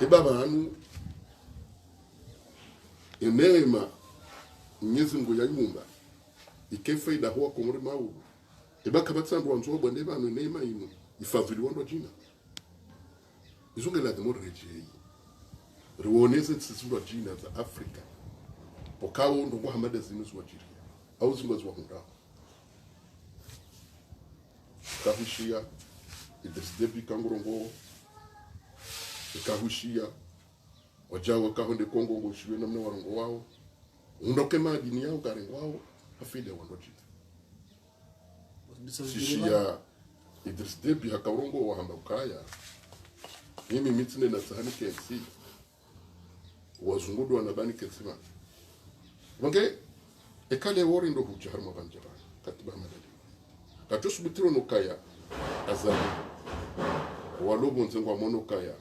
ebaba anu enema nyezi ngo ya nyumba ikefaida huwa komori mawu ebaka batsandu wanzo bande banu enema inu ifadhili wando jina izunge la demore reje ruoneze tsizulwa jina za Afrika pokawo ndo Muhammad zinuzwa jiri au zingozwa hunda kahushia Idris Deby kangurongo kahushia wajawa kahonde Kongo ngoshiwe namna warongo wao undoke madini yao garengo wao hafide wando jita shishia Idris Deby hakarongo wa hamba ukaya mimi mitine na sahani KFC wazungudu wanabani kesima wange ekale wori ndo hujar mabanja katiba madali katusubitiro nukaya azali walobo nzengo mono kaya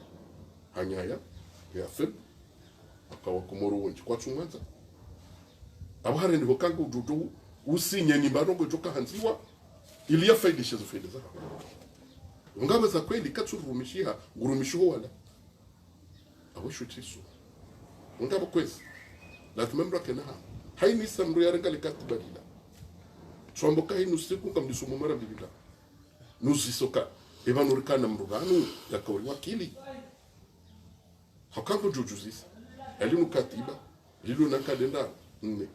hanyaya ya feb akawa kumoro wonji kwa chumwanza abahare ndi bokangu dudu usinye ni barongo joka hanziwa iliya faidisha zo faida zao ngaba za kweli katsurumishia ngurumisho wala abushu tisu ngaba kwezi lazima mrakena haini samru yarenga likatibadila twamboka hinu siku kamdisumu mara bibila nusisoka evanurikana mruganu yakawri wakili hakango jujuzisa elinu katiba lilu nakadenda nne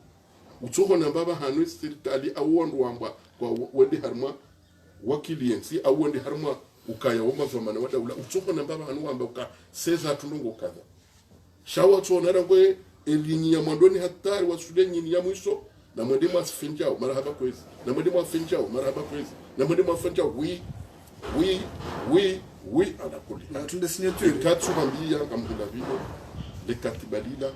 utsoho na baba hanu serikali awandu wamba kwa wende harma wakili yensi au wende harma ukaya woma vamana wadaula utsoho na baba hanu wamba uka seza tunungo kadha shawa tsonara ngwe elinyi ya mwandoni hatari wa sudenyi ya mwiso na mwende mwa finjao marahaba kwezi na mwende mwa finjao marahaba kwezi na mwende mwa finjao oui anakuli na tunde signature katsu hambia kamhunda vino le katibalila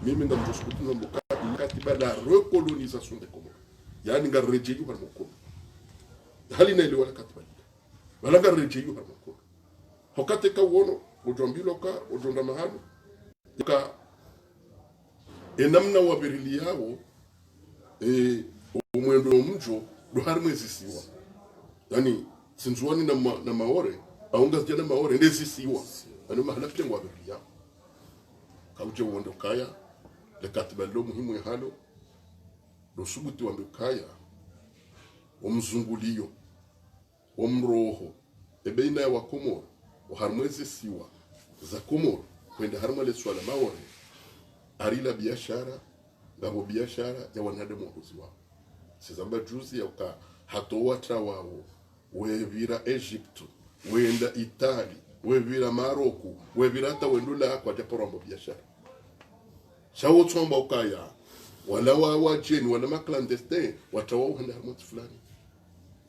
mimi ndo mjoskutu ndo mbuka katiba la recolonisation des Comores yani nga rejeyu par moko hali na ile wala katibalila wala nga rejeyu par moko hokate ka wono ujombilo ka ujonda mahali ka enamna wabirili yao umwendo mjo do harmezi siwa yani sinzuani na maore aunga jana maore ndezi siwa ano mahala pia wabirili yao kauje uondo kaya le katibalo muhimu ya halo do subuti wa kaya omzungulio omroho ebeina ya Komoro harmezi siwa za Komoro kwenda harmale swala maore arila biashara ngabo biashara ya wanadamu wao sizamba juzi ya hatoa trawao wevira Egypt wenda Italy wevira Maroko wevira hata wendula kwa japorombo biashara shawo tsomba ukaya wala wa jeni wala ma clandestin watawa handa harmati fulani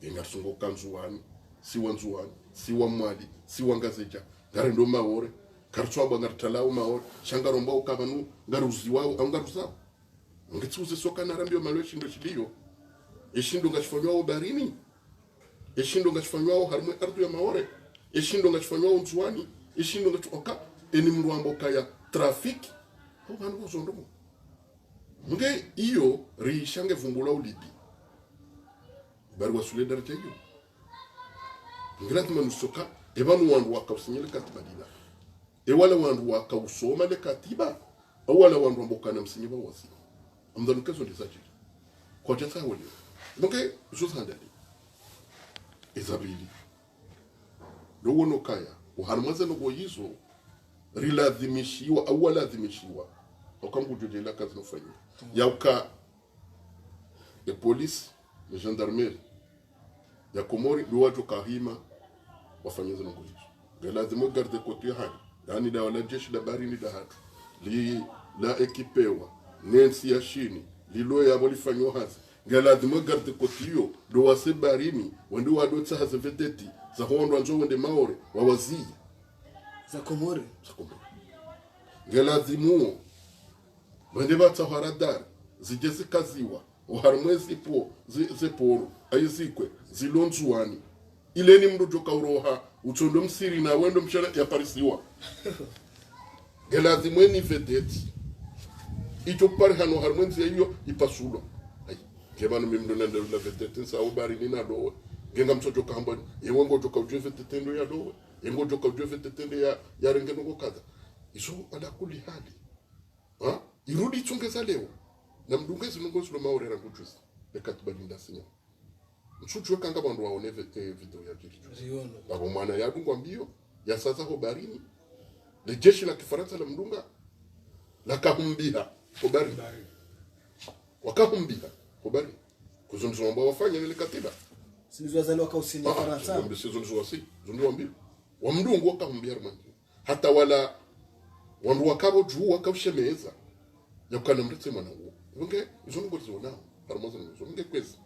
ingasungo kanzuani si wanzuani si wa mwali si wangazeja garendo maore kartswaba ngartalao maore shangaromba ukabanu ngaruzi wao au ngaruzao ngitsuze soka narambio maloshi ndo chiliyo eshindo ngachifanywa barini eshindo ngachifanywa harmwe ardu ya maore eshindo ngachifanywa nzuani eshindo ngachoka eni mrwambo kaya trafiki ho hanu zondomo nge iyo rishange vumbula ulidi bari wasule darteyo ngirati manusoka ebanu wandu wakausinyele katibadila wala wandu wakausoma le katiba au wala wandu mbokana msinyiba wasi amdanu kezo ndizaji kwa jata wale donc josandali ezabili do wono kaya uharmaza no goyizo riladhimishiwa au waladhimishiwa okamgujojela kazi nofanya yauka de police de gendarmerie ya Komori duwajo kahima wafanyaza no goyizo galazimo garde côté hali yani da wala jeshi la barini da hatu li la ekipewa nensi ya shini lilo ya walifanywa hazi galadimo garde kotiyo do wase barini wende wadotsa haze veteti za hondo anzo wende maore wawazi za Komore galadimo wende batsa haradar zijezi kaziwa uharmwezi po zeporo ayizikwe zilonzuani ileni mrujo kauroha utondo msiri na wendo mshana ya parisiwa gelazimwe ni vedeti ito pare hano harmonzi hiyo ipasulo ai kebano mimdo nende la vedeti sa ubari ni na do genga mtoto kamba yewengo joka ujwe vedeti ndo ya do yengo joka ujwe vedeti ya rengeno ko kaza iso ala kuli hali ha irudi chongeza leo na mdungezi nongozi lo maore rangujuzi ekatubalinda sinya mchuchwe kanga bandu waone video ya jicho babo mwana yadungwa mbio ya sasa ho barini le jeshi la Kifaransa la mdunga la kahumbia ko barini wakahumbia ko barini kuzunzomba wafanya ile katiba sinizwazalo wakausinya Faransa ndio sizunzo wasi zunzo mbio wa mdungu wakahumbia rmanzi hata wala wandu wakabo juu wakaushemeza yakana mritse mwana huo nge izungo zona parmoza nge kwezi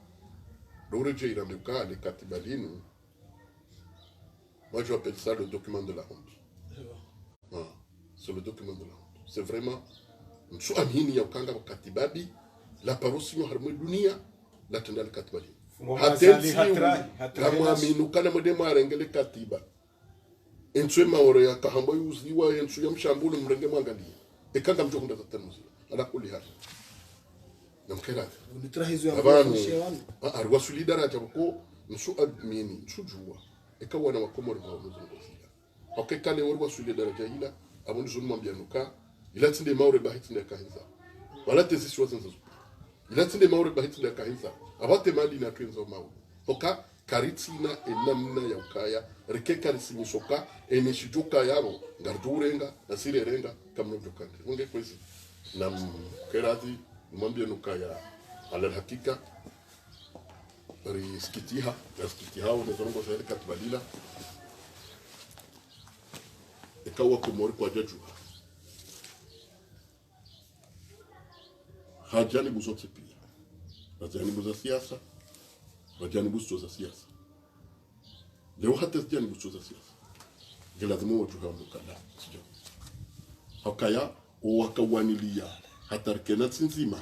l'origine irambeuka les katibalines. Moi, je appelle ça le document de la honte. c'est le document de la honte. C'est vraiment msu amini ya ukanga katibabi la parosi yo harmo dunia la tendal katibali hatensi kama aminu kana modema arengele katiba enswe maore ya kahambo yuziwa ensu ya mshambulu mrenge mwangalia ekanga mtu kunda tatanuzi ala kuli hali namkera unitrahizo ya abanu arwa solidara tabako msu amini msu juwa ekawana wakomori kwa muzungozia okekale warwa solidara jahila abunu zunuma bianuka ila tinde maure bahitinde kahinza wala tezisi wazenza ila tinde maure bahitinde kahinza abate mali na twenzo maure oka karitina enamna ya ukaya rike karisini soka enishijuka yabo ngardurenga nasirerenga kamno jokande unge kwezi na kerati mwambie nukaya ala hakika riskitiha riskitiha unezorongo zaidi katbalila ikawa kumori kwa jajua hajanibu zote pia hajanibu za siasa hajanibu za siasa leo hata hajanibu za siasa lazima watu mukala sio hakaya wakawanilia hata kena nzima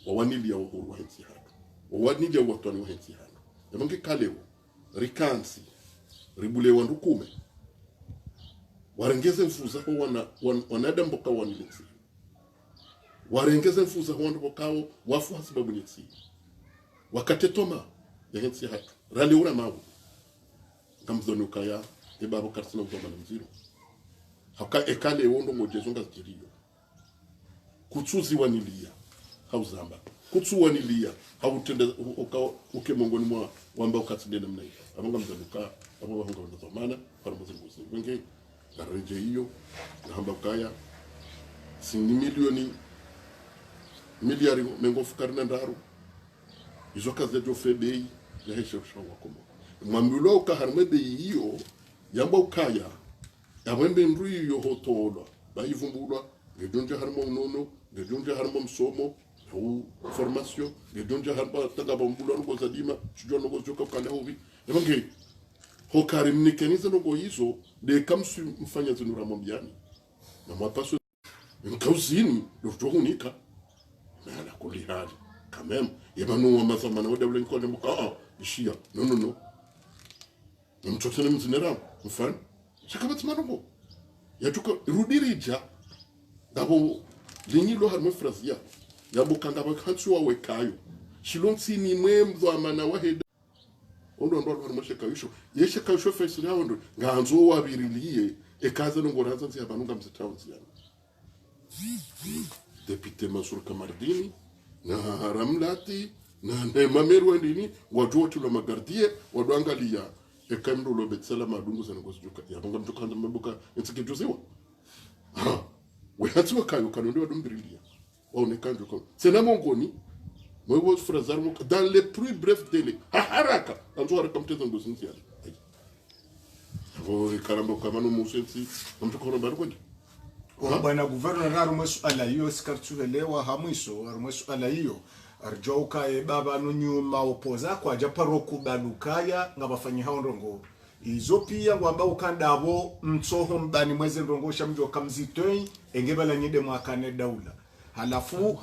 wawanilia uhuru wa nchi hatu wawanilia watu wa nchi hatu yamange kaleo rikansi ribule wandukume warengeze mfuza ho wanadambo kwa wanilisi warengeze mfuza ho wanduko wafu hasibabu nitsi wakatetoma ya nchi hatu rali ura mawu kamzoni ukaya ebabo karsina uzoma na mziro haka ekale wondo ngojezonga zikiriyo kutsuzi wanilia hauzamba kutsu wanilia hautende uke mongoni mwa wamba ukatsidena mna hiyo abanga mzanuka abo bahunga ndazomana para muzunguzi wenge gareje hiyo ngamba ukaya sini miliari mengo fukarina ndaru izo kaze jo febei ya hesho shawa komo mwambulo ukaharme bei hiyo yamba ukaya abembe ndruyi yo hotolwa bayivumbulwa ngedonje harmo nono ngedonje harmo msomo ou formation ngedonje harmo tagaba mbulwa ngo zadima chijono ngo joka kale hobi yamange hokari mnikeniza ngo hizo de kamsu mfanya zinura mombiani na mwapaso nkauzini ndotokunika na kulihali kamem yabanu wa mazamana wada ule nkole mka ishia no mtotene mzinera mfano shakabati manongo yatuko rudirija dabo linyilo harmo frazia yabo kanga bakhatsu wawe kayo shilonsi ni mwemzo amana waheda ondo harmo shekayisho yeshekayisho face yawo nganzo wabiriliye ekaza ngoraza nzi abanunga mzitaunzi yana Depute Mansour Kamardini na Ramlati na Mameru ndini watu wote la magardie wadwangalia ekamro lo betsala madungu za ngozi joka yabanga mtokanda mabuka ntsikijuziwa we hatu wakayo kanondo wadumbirilia waonekanje kwa sena mongoni mwewo frazar mo dans les plus brefs délais haraka anzo haraka mtezo ngozi nziana avo karamba kama no musensi mtokona barkwani bwana governor harumo suala hiyo sikartuelewa hamwiso harumo suala hiyo arjouka baba no nyuma opoza kwa japaro kubalukaya ngabafanyi hao ndongo izo pia ngwamba ukandabo mtsoho mbani mweze ndongo shamjo kamzitoi engebala nyide mwakane daula halafu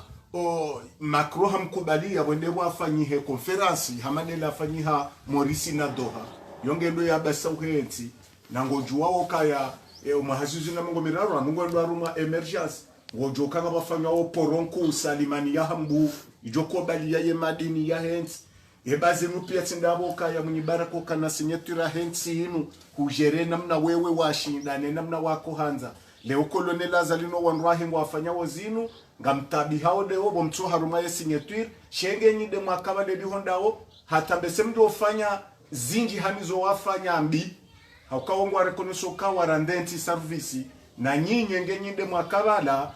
makro hamkubalia wende wafanyihe conference hamadela afanyiha Morisi na Doha yongendo ya basa uhenzi nangoju wao kaya umahazizi na mungo miraro mungo ndo aruma emergence wojoka ngabafanya oporonko usalimani ya hambu ijoko bali ya madini ya hens ebaze mupia tsindabo kaya munyibarako kana signature hensi inu hujere namna wewe washindane namna wako hanza leo colonel azalino wanrahi ngwafanya wozinu ngamtabi hao deo bomtso haruma ya signature shenge nyide mwakaba le bihondao hatambese mdo ufanya zinji hamizo wafanya ambi haukawongwa rekonoso kawa randenti service na nyinyi ngenyinde mwakabala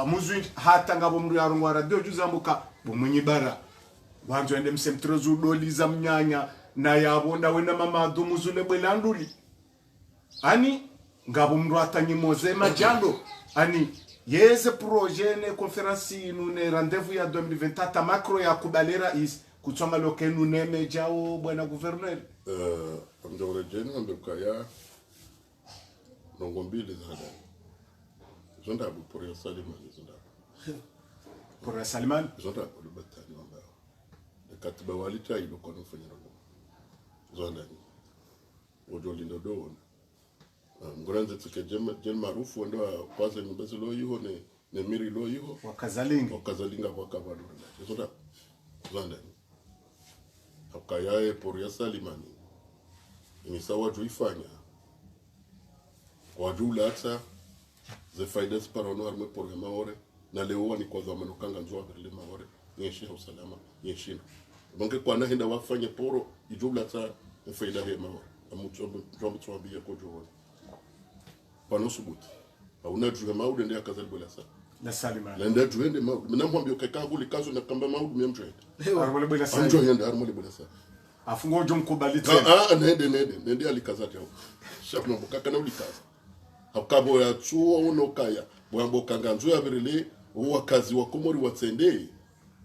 muzu hata ngabo mru yarungwa radio juzambuka bumunyi bara wanzo ende msemtrozu doliza mnyanya na yabonda wena mama dumuzule bwelanduli ani ngabo mru atanyi moze majando ani yeze projet ne conference ne rendez-vous ya 2024 macro ya kubalera is kutsonga lokenu neme jao bwana gouverneur amjore jeni ambekaya nongombili za hadani zonda por ya Salimani zonda por Salimani zonda por batani ambao katiba walita ilo kwa nufanya robo zonda ojo lindo do ngoranze tsike jem maarufu ndo kwanza nyumbazi lo yiho ne miri lo yiho wakazalinga kwa kabalo zonda zonda akayaye por ya Salimani ni sawa tuifanya kwa jula hata ze faida sparano arme programa ore na leo ni kwa zamani kanga nzoa berle maore yeshi usalama yeshi bonke kwa na henda wafanye poro ijumla hata faida he maore amutombo tuambia kwa jua pano subuti au na jua maude ndio akazali bola sa na Salimani la ndio tuende maude mna mwambie ukaka kule kazo na kamba maude memtrade armole bola sa amjo yenda armole bola sa afungo jo mkubali tena nende alikazati hapo shapno bukaka na ulikaza hakabo ya chuo unokaya bwambo kanganzo ya birele wakazi wa komori watsende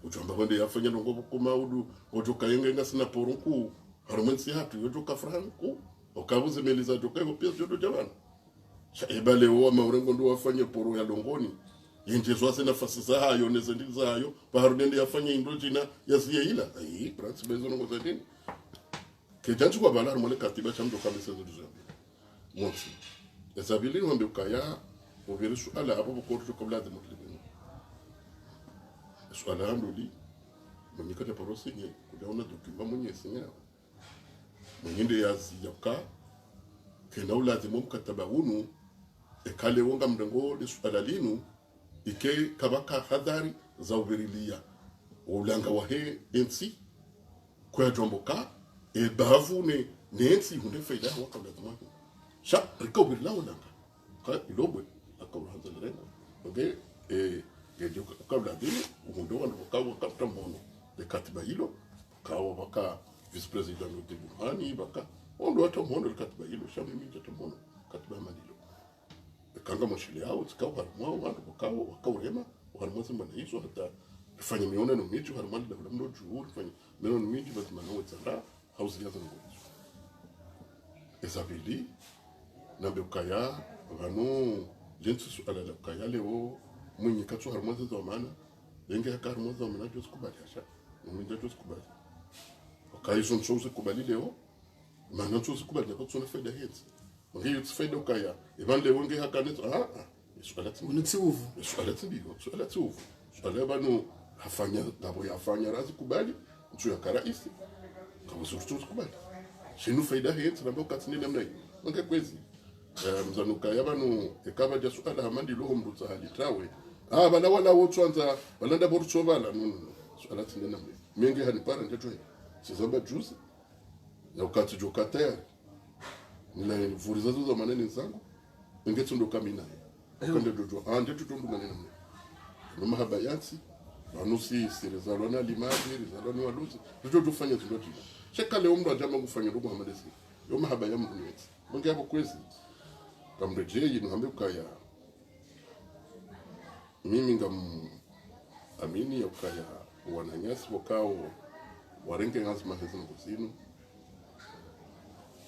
ujamba bande yafanya ngo kumaudu ojoka yenga sina porunku harmensi hatu ojoka franku okabuze meliza joka ko pia jodo jabana ebale wa maurengo ndo wafanye poro ya longoni yenje zwa nafasi za hayo nezendi za hayo paharudende yafanye indojina yasiye ila prince bezo ngo zadini kejantu kwa bala harmole katiba chamdo kabisa zozo monsi ezabili wambe ukaya obere suala hapo kwa kabla de muslimin suala ndoli mnikata parosi nye kudaona dokuma mwenye sinya mwenye yazi yaka kena ulazimo mkataba hunu ekale wonga mdengo de suala linu ike kabaka hadari za uberilia ulanga wahe ensi kwa jomboka e bavu ne ensi hunde faida wakabla de muslimin sha recover la ulanga ka ilobwe akabla hanza lengo okay ndio kabla dini uhondo ndo kawa kapta mbono de katiba hilo kawa baka vice president de Burhani baka ondo hata mbono katiba hilo shami minja tumono katiba manilo kanga mashile yao tsikawa mwa watu bakawa wakaurema waharmozi mbona hizo hata fanya miona no mitu harmali da mno juu fanya miona no mitu basi manao tsara house yazo ngo esabili na bekaya vanu jensu ala la kaya leo mwenye katu harmozi za maana yenge haka harmozi za maana josi kubali asha mwenye josi kubali okay son chose kubali leo maana chose kubali kwa tsone faida hits ngi yutsi faida kaya ivan leo ngi haka net swala unitiuvu swala tibigo swala tiuvu swala banu hafanya dabo yafanya razi kubali mtu ya karaisi kama surtu kubali shinu faida hits na boka tsini namna hiyo ngi kwezi mzanuka yabanu ekaba ja swala hamandi lo mrutsa halitawe bala wala wotwanza balanda borutso bala no swala tsini namna mengi hanipara ndio sizomba juzi na ukati jokata nila vuriza zo manene zangu ngetundo kamina kwende dojo ande tutundu manene no mahabayati banusi sirezalona limaji rizalona waluzi dojo tufanye zindoti cheka leo mndo ajama kufanya ndugu Muhammad si yo mahabaya mnweti mungi hapo kwezi kamreje yinu hambe kaya mimi ngam amini yakaya wananyasi wakao warenge ngazima hezini kuzinu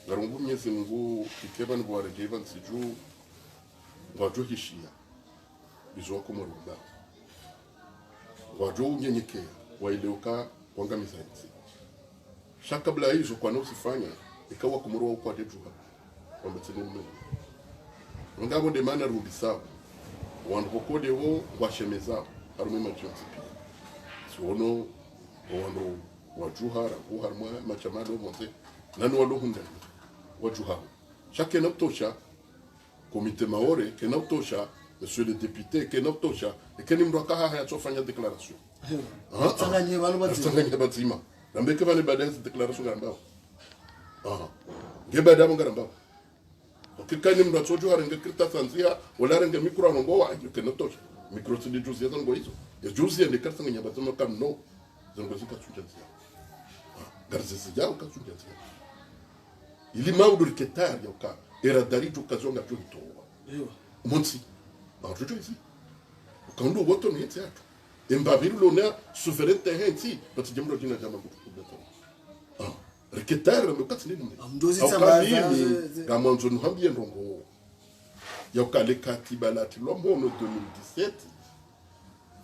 garungu mnyezi Mungu ikeba ni bwarege ivan siju ngwajo hishia bizo kumurunda ngwajo unyenyekea waileuka wanga mizaiti shaka bla hizo kwa nao sifanya ikawa kumurua kwa dejuha kwamba tini mmeni ngabo de mana rudi sawa wandu kokode wo washemeza harume majonzi pia siono wandu wajuhara uharma machamado monte nanu walohunda wajuha chaque notosha comité maore que notosha monsieur le député que notosha et que nimroka haya tofanya déclaration tanganye banu batima nambeke bane badezi déclaration ngambao ngebada ngambao okikani mratso juhara ngekirta sanzia wala renge mikro ngo wa que notosha mikro tsindi juzi yazango hizo ya juzi ende karta nganya batuma kam no zango zika tsunjanzia garzesi yao katsunjanzia ili maudur ketari yoka era dariju kazonga juhito monsi bajuju izi kando woto ni teatro embabiru lona souveraineté henti bati jamro dina jama kutukubeto reketari mekatsi ni amdozi tsambaza gamonzo nuhambie ndongo ya ukale katiba lati lo mono 2017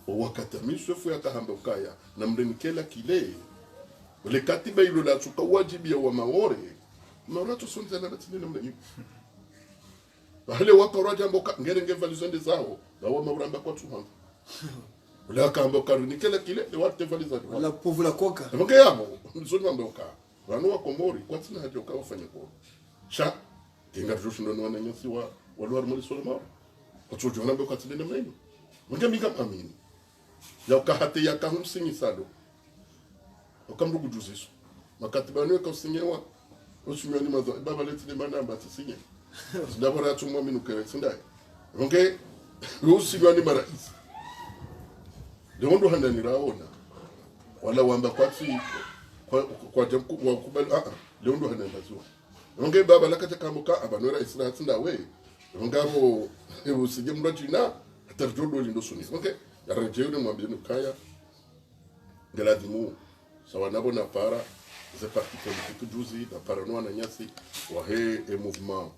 wakati miswefu ya kahamba ukaya na mrenikela kile le katiba ilo la tuka wajibi ya wa maore maurato sonza na tini na mrenyi hale wapa roja mboka ngere valizonde zao na wa mauramba kwa tuhanga la kamba karunikela kile le wate valizonde la povu la koka mboka yamo mzoni mboka wanu wa komori kwa tina hajo ka ufanye kwa sha kinga joshindo no na nyasi wa walwar muli solomao kwa chojo na mboka tini na mrenyi mboka minga amini ya ukahate ya kahumsingi sado ukamrugu juziso makatiba no kausinyewa ushimyani mazo baba leti manamba tisinye ndabora tumwa minukere sindai onge ushimyani marais ndio handani raona wala wamba kwati kwa jamku wa kubali leo ndo handani bazua onge baba lakata kamuka abanora isra tsinda we ngabo usije mrajina tarjodo lindo suni onge yarajeu mwambie nukaya ngelazimu sawa nabo na para ze parti politique juzi na paranoa na nyasi wa he mouvement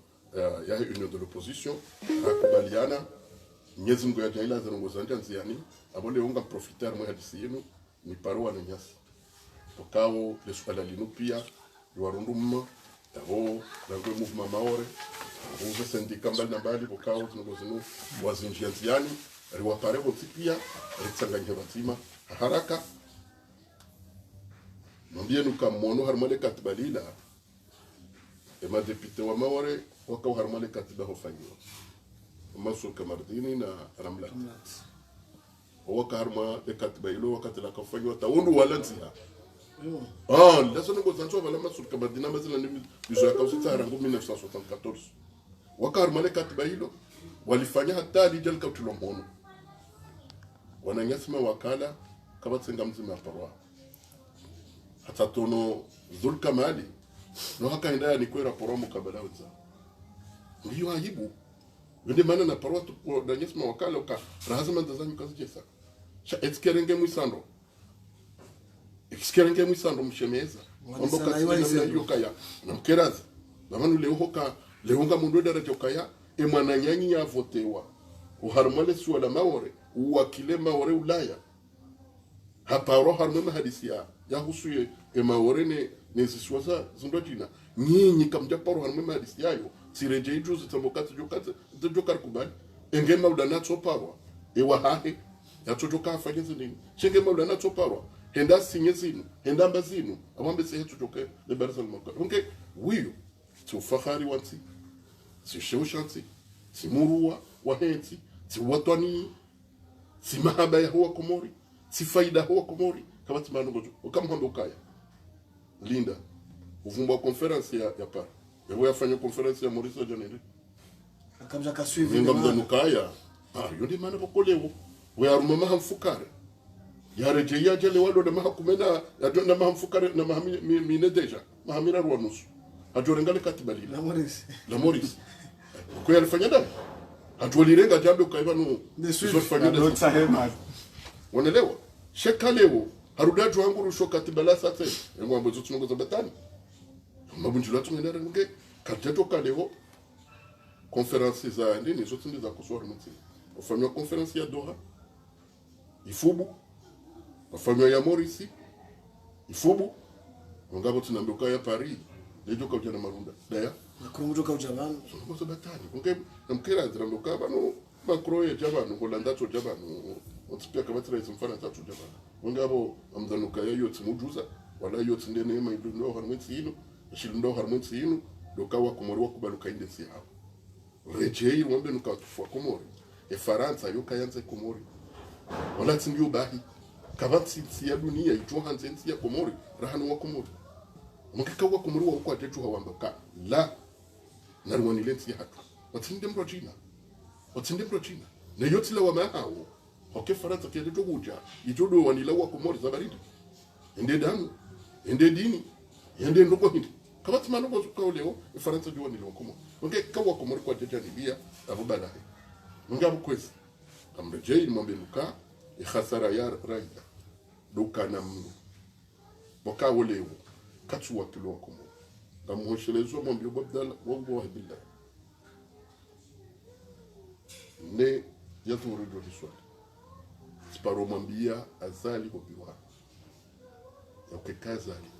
ya union de l'opposition akubaliana nyezi ngo ya jaila za ngo zanja nziani abole unga profiter mwa hadisi yenu ni paroa na nyasi pokao le swala linu pia warundum tabo na ngo mouvement maore ngo syndicat mbali na mbali pokao ngo zinu wazinjia nziani riwapare pia ritsanganya batima haraka mwambie nukamono harmale katiba lila ema depute wa maore waka harmale katiba hofanyiwa maso kamardini na ramlat waka harma de katiba ilo wakati la kafanywa taundu walantia laso ngo zancho wala maso kamardini mazina ni bizo ya kausita harangu 1974 waka harmale katiba ilo walifanya hata lijal kautulo mhono wananyasima wakala kabatsenga mzima parwa hata tono zulka mali no haka ndaya ni kwera poromo kabala uza ndio aibu ndio maana na parwa tu na nyesma wakala uka lazima ndazanyu kazi jesa cha ekskerenge mwisando mshemeza mambo kasi na yokaya na mkeraza na manu leonga mundo daraja ukaya e mwananyanyi ya votewa uharmale suala maore uwakile maore ulaya hapa roho harmema hadisia ya husuye emaore ne siswaza zindojina nyinyi kamja paro harmema hadisia yayo sireje ijuzi tambokati jokar kubali engema udana tsoparwa ewa hahe ya tojoka afanye zini shengema udana tsoparwa henda sinye zinu henda mbazinu amambe se tojoke le barzal maka onke wiyo tu fakhari wanti si shewshanti si murua wahenti si watani si mahaba ya huwa komori si faida huwa komori kama timano gojo ukamhamba ukaya linda uvumba conference ya par yewe afanya conference ya Maurice Janere akamja kasuivi ninga mdanukaya yonde mana bokolewo we aruma mahamfukare yareje ya jale wado de mahakumena ya na mahamfukare na mahamine deja mahamira ruanusu ajorengale katibali la Maurice ko yalifanya ndani atulirenga jambo kaiba no fanya ndo sahema wanaelewa shekalewo harudaju wangu rusho katibala sasa ngombe zote tunongoza batani mabunjula tumenda nge kateto kalewo conference za ndini zote ndiza kuswara mti ufanywa conference ya Doha ifubu ufanywa ya Maurice ifubu ngabo tunambuka ya Paris lejo kwa jana marunda daya nakurumuto kwa jabanu ngoza batani nge namkira ndrambuka bano makro ya jabanu Holanda to jabanu otipia kabatra izimfana tatu jabanu ngabo amdanuka yayo timujuza wala yote ndene ema ndo harmwezi ino shilindo harmwezi ino dokawa komori wakubaluka indesi hapo rejei ngombe nukatufwa komori Faransa yokayanze komori wala tindio bahi kabatsi ya dunia itohanze nsi ya komori rahanu wa komori mukika wa komori wa kwa tetu hawambaka la narwani lensi hatu watinde mrojina na yote la wa mahao hoke Faransa kile toguja itodo wanila wa komori za baridi ende damu ende dini ende ndoko hindi kabati manogo zukaoleo Faransa jua nilo komori nge kawa komori kwa teja nibia abubala ngabu kwezi amrejei mwambe nuka khasara ya raida dukana mno boka wolewo katu wakilo komo ngamuhoshelezo mwambe bobdala wongo wahibilla ne yazuri do hiswali siparo mwambia azali obiwa ukekazali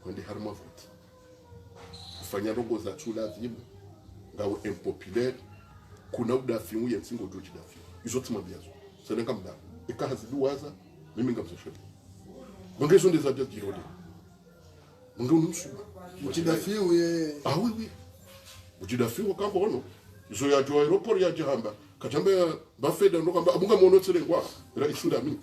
kwende harma vote kufanya rogo za chula zimu ngawe impopulaire kuna udafimu ya singo doji dafi izo tumambia zo senenga mda ikahaziduwaza mimi ngamzeshe mangezo ndeza bya girode mangezo nusuma uchidafiu ye oui oui uchidafiu kambo ono izo ya jo aeroport ya jihamba kajambe bafeda ndo kamba abunga mono tselengwa rais ndami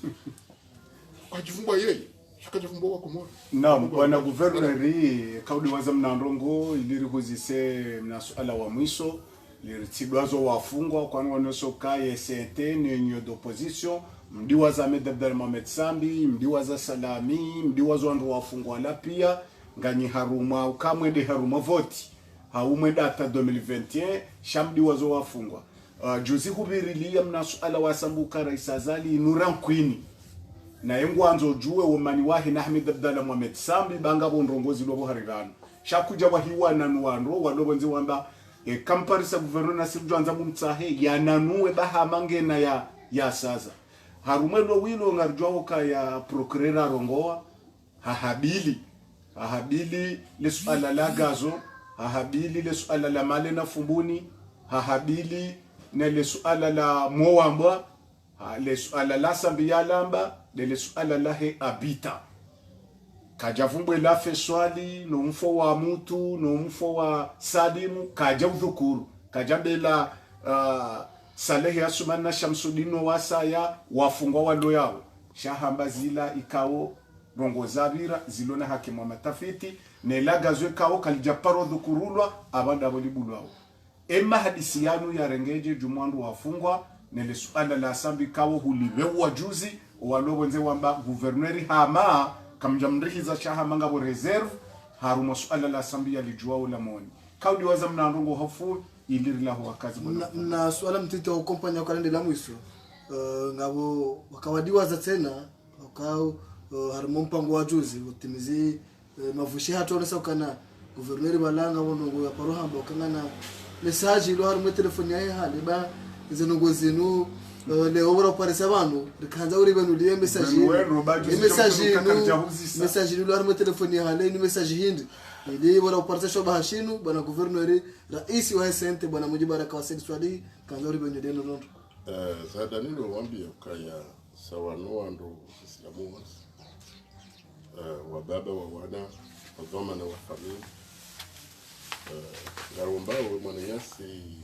kajifumbwa yeye shakajifumbwa wako mwana naam bwana guverneri kaudi waza mnandongo iliri kuzise mna suala wa mwiso liritibwazo wafungwa kwani wanosoka yesete nenyo d'opposition mdiwaza Medabdal Mohamed Sambi mdiwaza Salami mdiwazo ndo wafungwa la pia ngani haruma ukamwende haruma voti haumwe data 2021 shamdi wazo wafungwa juzi kubirilia mna suala wasambuka rais azali inuran kwini na yengwanzo juwe womani wahi na Ahmed Abdallah Mohamed Sambi banga bondrongozi lobo harigano shakuja wahiwa nanuwando walobonzi wamba kamparisa guvernor Nasir Jwanza mumtsahe ya nanuwe bahamange na ya saza harumelo wilo ngarjwa ka ya procureur rongoa hahabili le suala la gazo hahabili le suala la male na fumbuni hahabili na le suala la mwamba le suala la sambia lamba le suala la he habita kajavumbwe la feswali no mfo wa mutu no mfo wa sadimu kaja udhukuru kajambela Salehi Asumana Shamsudino wasaya wafungwa walo yao shahamba zila ikawo rongo zabira zilona hakimu matafiti nelagazwe kawo kalijaparo dhukurulwa abanda bolibulwao emma hadisi yanu ya rengeje jumwandu wafungwa nele suala la sambi kawo huliwewa juzi walobonze wamba guverneri hama kamjamrihi za shahama ngabo reserve haruma suala la sambi ya lijuwao la moni kaudi waza mnandongo hofu iliri la wakazi na swala mtito wa kompanya wakalende la mwiso ngabo wakawadiwa za tena wakao harimo mpango wa juzi utimizi mavushi hatu wanasa ukana guverneri balanga wonongo ya parohamba wakangana message ilo harimo telefoni ya hali ba izenongo zinu leo wala parisa abantu rikanza uri benu liye message ilo harimo telefoni ya hali ni message hindi ili wala parisa shoba hashinu bana guverneri rais wa SNT bwana Mujibu Baraka wa Swali kanza uri benu deno nondo zada nilo wambia kaya sawano ando Islamu wa baba wa wana wa dhoma na wa familia ngarombao mwana yasi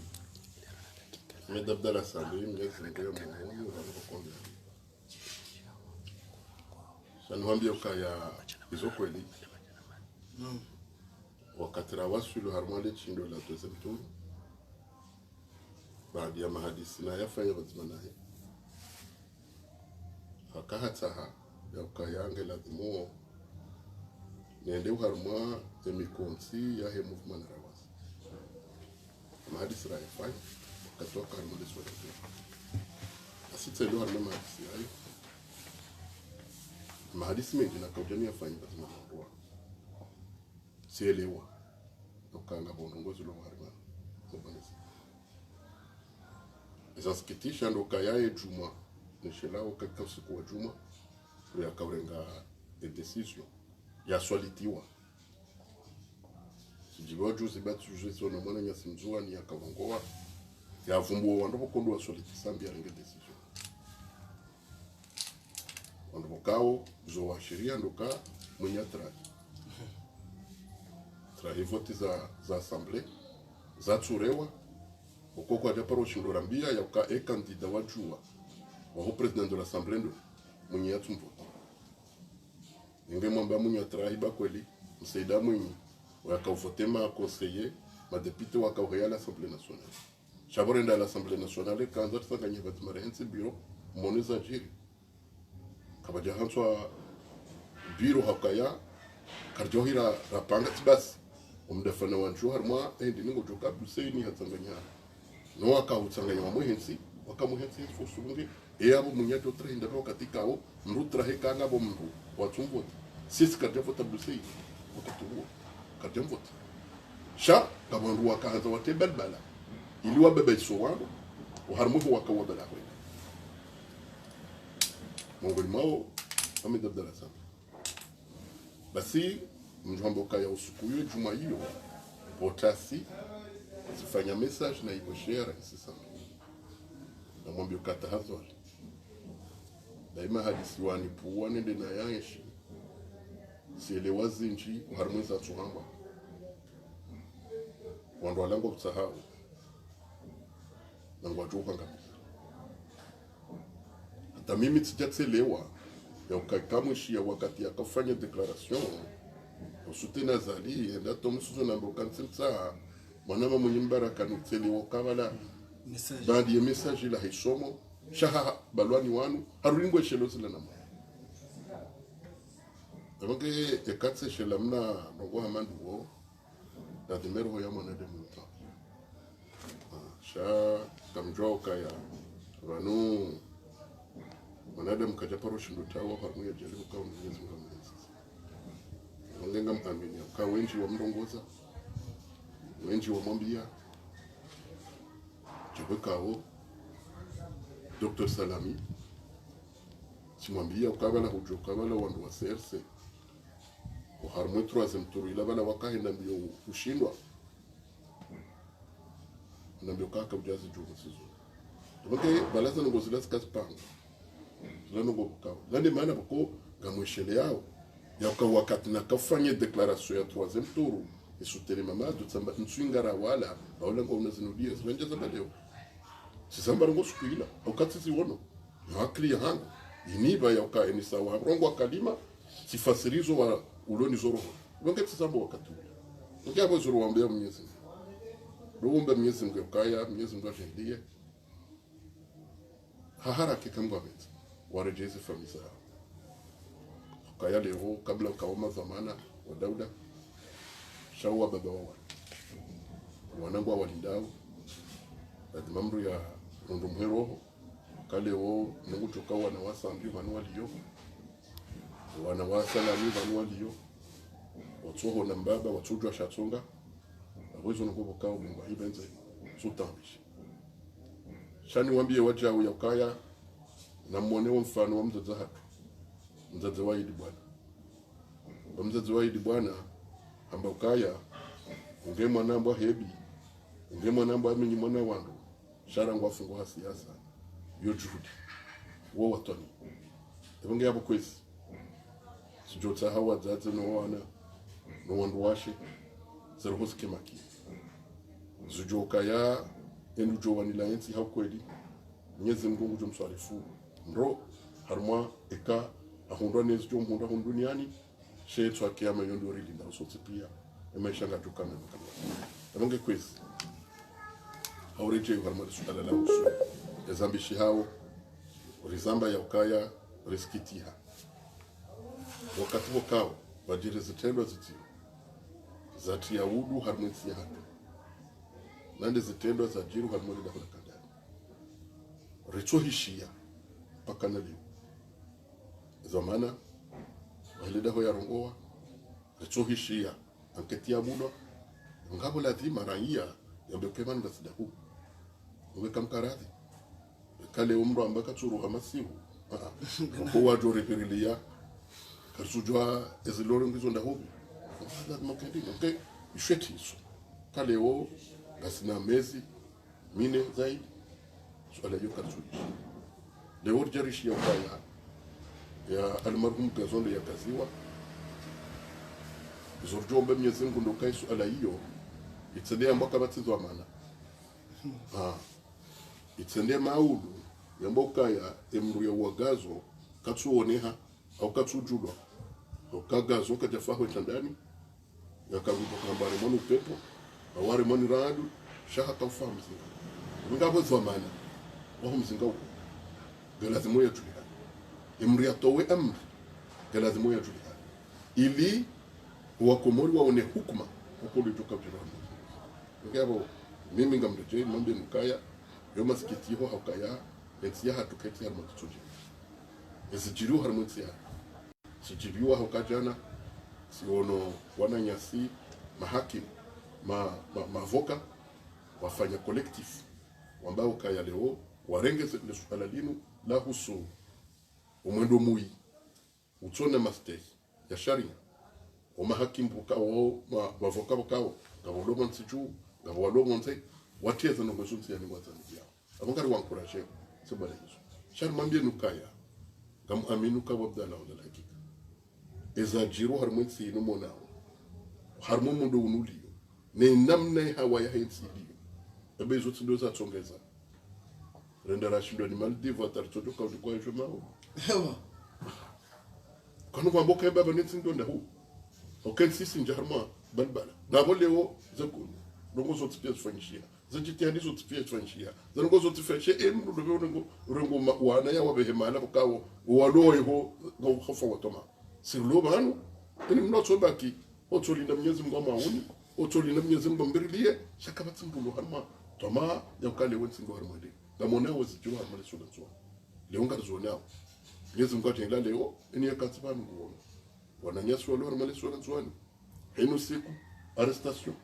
Ahmed Abdallah Sambi mlezi ndio muhimu wanapokwenda sanwambia kaya hizo kweli wakati rawasulu harmale chindo la deuxième tour baada ya mahadisi na yafanya bazmanaye hakahataha ya kayange lazimo nende uharma emikonsi ya he movement rawas mahadisi rayafanya katoka harmale swala asitse ndo harma mahadisi ayo mahadisi mengi na kaujani yafanya bazmanaye sielewa ukanga bonongozi lo harma mbanisi izasikitisha ndo kayaye juma nishelao katika usiku wa juma ya kaurenga decision ya swalitiwa sijiwa juzi batu juzi wana mwana nyasimzua ni yakavongoa ya vumbuwa wandopo kondo wa swaliti sambi ya renge decision wandopo kao zo wa sheria ndoka mwenye trahi voti za assemblée za tsurewa ukoko ajaparo shindorambia ya uka kandida wa juwa wa president de l'assemblée ndo mwenye yatumvo ngemo mba mwenye trahi ba kweli msaida mwenye wakavote ma conseiller ma député wakawaya l'assemblée nationale chaborenda l'assemblée nationale kanza tsanganya batumare hensi bureau moniza jiri kabaja hanswa bureau hakaya karjohira rapanga tibas umdafana wanchu harma ndi ningo joka buseini hatsanganya no wakahutsanganya wamuhensi wakamuhensi fosunge eyabo munyato trahinda katikao mrutra hekanga bo mru watsumbo sisi karjavota busei wakatuwa karjavota sha kabondu wakaanza watebelbala iliwa bebe sowano uharmuhu wakawabala kweli mongoni mwao amedabdala sana basi mjambo kaya usukuyo juma hiyo potasi sifanya message na iko share sana na mwambie kata hazwali daima hadisi wani puwa nende na yanshi sielewa zinji uharmweza tuhamba wandu walango kusahau na ngwajuka kabisa hata mimi sijachelewa ya ukakamwishi ya wakati akafanya declaration usutena zali enda tomsuzo na mbokansimsa mwanama mwenye mbaraka nutselewa kabala bandi ya message la hisomo shaha balwani wanu haruringwe shelo sila nama Tamange ekatse shela mna nongo hamandu wo na dimero ho ya mwanade muta sha kamjoka ya vanu mwanade mkaja paro shindu tawa harmu ya jaribu kwa mwenyezi mungu mwenga mpambini ka wenji wa mrongoza wenji wa mwambia jabekao Dr. Salami simwambia ukabala hujokabala wandu wa CRC uharmu 3e turu ila bala wakahenda mbio kushindwa na mbio kaka ujazi jumu sizo tumoke balaza ngozila sikazipanga zilano ngobukao lande maana bako ngamweshele yao ya kwa wakati na kafanye declaration ya 3e turu isutele mama dutsamba nswingara wala bawala ngo unazinudia zilenje zabaleo sisamba ngo sikuila ukati ziwono yakli hangu iniba ya uka enisa wa rongo kalima sifasirizo wa uloni zoro ngeke sisamba wakati ngeke abo zoro wambia mnyezi ruomba mnyezi ngekaya mnyezi ndo ajendia hahara kikambwa beti warejeze famisa kaya leo kabla ukaoma zamana wa Dauda shawa baba wao wanangu walindao mamru ya ndo mheroho kale wo mungu tokawa na wasambi vanu waliyo wana wasalami vanu waliyo watsoho na mbaba watsujwa shatsonga awezo ngobo kawo mungu hibenze sutambishi shani wambie waje au yakaya na muoneo mfano wa mzazi hatu mzazi waidi bwana mzazi waidi bwana amba ukaya unge mwanamba hebi unge mwanamba amenyi mwana wangu shara ngwa fungo ha siasa yo juhudi wo watoni ebonge yabo kwezi sijota hawa zaze no wana no wandu washe zero hosike maki zujoka ya enu jowani la ensi hakweli Mwenyezi Mungu jumswalifu ndo harmwa eka ahundwa nezi jo mhunda duniani shetu akiyama yondo rilinda usoti pia emeshanga tukana kama ebonge kwezi haureje harmwa sutala la usu ezambishi hao rizamba ya ukaya riskitiha wakati wakao wajire zitendo zitio zati ya udu harmonisi ya hatu nande zitendo za jiru harmoni da hula kandani richo hishia paka na liu zamana wahilida ho ya rongoa richo hishia anketi ya budo ngabo la dhima raia ya mbekemani da sidahu mweka mkaradhi kale umro ambaka turu hamasihu kwa watu reperilia kasujwa eziloro ngizo ndahobi okay isheti hizo kale wo gasina mezi mine zaidi swala hiyo kasujwa leo jarishi ya ukaya ya almarhum kazondo ya kaziwa zorjombe Mwenyezi Mungu ndo kai swala hiyo itendea mwaka batizo amana itendea maudu ya mboka ya emru ya wagazo katsuoneha au katsujulwa au kagazo kajafaho tandani ya karudo kambare monu pepo awari moni radu shaha kaufa mzinga ngabo zamana waho mzinga uko galazimu ya julika emru ya towe amri galazimu ya julika ili wakomori waone hukuma ukuli toka jirani ngabo mimi ngamreje mambe mkaya yo masikitiho hakaya etsiya hatuketi harmo tutuji esijiru harmo tsiya sijibiwa hokajana siono wananyasi mahakimu mavoka wafanya collectif ambao kaya leo warenge le suala linu la husu umwendo mui utone masters ya sharia umahakimu kao wavoka kao ngabolomo nsiju ngabolomo nse wateza no ngozunsi ya ngwa Tanzania abangari wankuraje sebale hizo shar mambie nukaya ngam aminu ka wabdala wala hakika ezajiro harmwensi no monao harmo mundo unulio ne namna hawa ya hensi dio abezo tsindo za tsongeza renda rashindo ni Maldives ataritoto ka kwa jomao Ewa. kanu kwamboka baba netsindo ndahu oken sisi njarma balbala nabo leo zakuni nongo zo tspia tsfanyishia zajiti hadi zo tspia tsfanyishia zanongo zo tfeshe emu ndo rengo wana ya wabehemana bukawo waloho ngo khofa watoma sirlo banu ni mnotso baki otolinda mnyezi Mungu amauni otolinda mnyezi Mungu mbirilie shakabatsi mbulo harma toma yakale wensingo harmade ngamona wozijwa harmale soda tso leo ngarzonao mnyezi Mungu atengla leo ni yakatsiba ngo wananyasi wale harmale soda tso haino siku arrestation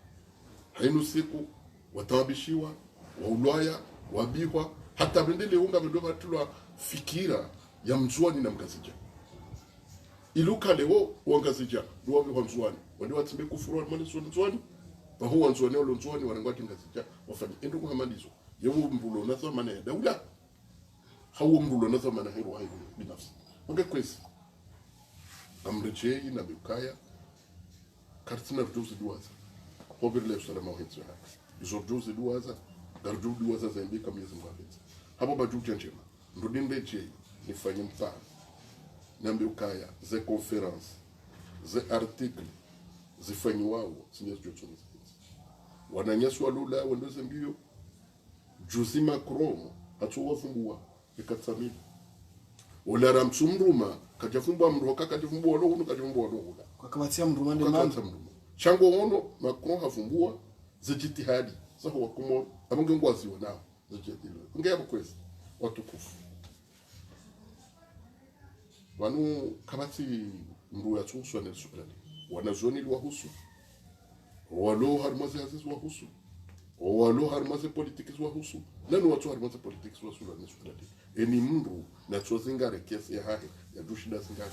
haino siku watabishiwa waulwaya wabihwa hata bendele unga bedoba tulwa fikira ya mzwani na mkazija iluka leo wangazija duwa bi mzwani wandi watimbe kufuru mali so mzwani ba huwa mzwani lo mzwani warangwati ngazija wafanye endo kuhamalizo yewu mbulo na zamana ya daula hawo mbulo na zamana hero hayo binafsi unge kwesi amreje na bukaya kartina rjuzi duwaza hobir le salama hitso haka izo rjuzi duwaza garju duwaza zambi kama yezi mwabezi hapo baju njema ndudinde je nifanye mtano nambe ukaya ze conference ze article zifanyiwao sinyezi jotsoni wananyasi walula wandoze mbio juzi Macron atuwafungua ikatsamili olara msumruma kajafumbwa mroka kajafumbwa lo uno kajafumbwa lo ula Kwa kabatia mrumande mama. chango ono Macron hafumbua zijitihadi saho wakumo abange ngwaziwa nao zijitihadi ngiyabo kwezi watukufu wanu kabati mbu ya tsuso na suplani wanazoni lwa husu walo harmaze aziz wa husu walo harmaze politiki wa husu nani watu harmaze politiki wa suplani suplani eni mbu na tsozingare kesi ya hahe ya dushida zingare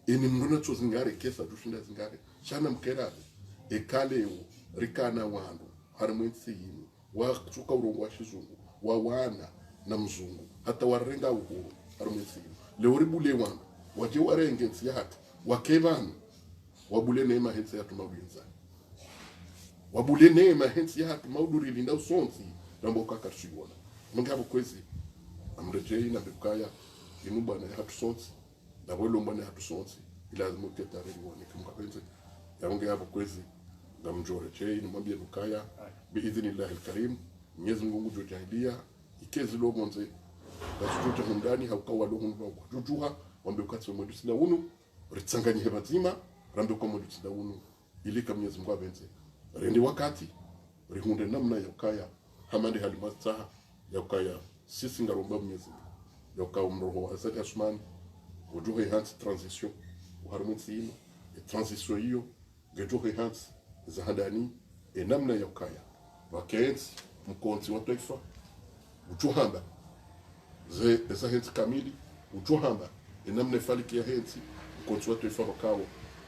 eni mbu na tsozingare kesi ya dushida zingare chana mkerabe ekaleo rikana wandu harmwensi yini wa kutuka urongo wa shizungu wa wana na mzungu hata warenga uhuru harmwensi yini leo bule wandu waje warenge nsi hatu wakebanu wabule neema hensi hatu mawinza wabule neema hensi hatu mauduri linda usonsi nambo kakashiwana mungabo kwezi amrejei na bukaya inuba na hatu sonsi na welo mbane hatu sonsi ilazimu ketare liwane kumkapenze yaonge hapo kwezi ngamjore chei nimwambie bukaya biidhnillahi alkarim Mwenyezi Mungu jojahilia ikezi lomonze basujuta hundani haukawa lo hunwa kujujuha wambe ukatso mwedu sina unu ritsanganye hebazima rambe kwa mwedu sina unu ilika Mwenyezi Mungu abenze rendi wakati rihunde namna yakaya hamande halimastaha yakaya sisi ngaromba Mwenyezi Mungu yakao mroho wa Azali Asmani ujuhe hansi transition uharumwensi ino transition hiyo gejuhe hansi zahadani namna yakaya wakenzi mkonzi wa taifa ujuhamba ze esa hensi kamili ujuhamba namna faliki ya hensi mkonzi wa taifa wakao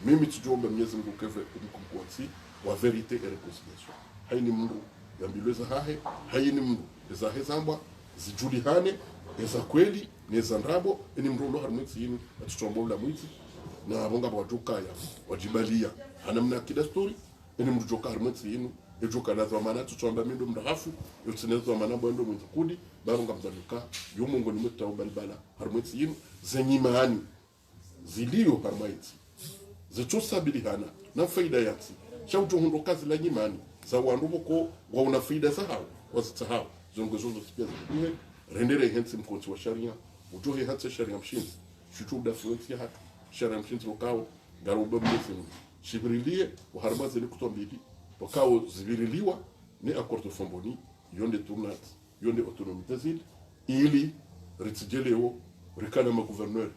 mimi tujomba Mwenyezi Mungu keve mkonzi wa verite et reconciliation haini mundu yambilweza hahe haini mundu eza hezamba zijulihane eza kweli neza ndrabo eni mrulo harmwensi yini atutombola mwiti na abonga bwajukaya wajibalia hanamna kida story eni mru joka harmwensi yini ejoka na zamana tutomba mindo mrahafu yotineza zamana bwendo mwiti kudi babonga mzaluka yomungo ni mutta ubalbala harmwensi yini zenyimani zilio harmwensi zetusabilihana na faida yatsi shautu hundo kazi la nyimani za wanduko ko wauna faida zao wazitahao zongozozo sipia zikuhe rendere hensi mkonzi wa sharia ujohe hatse sharia mshinzi shutu da fluensi hatu sharia mshinzi wakao garuba mwezi shibirilie uharmaze ni kutombili wakao zibiriliwa ni akordo fomboni yonde turnat yonde autonomi tazil ili ritijeleo rikana ma gouverneur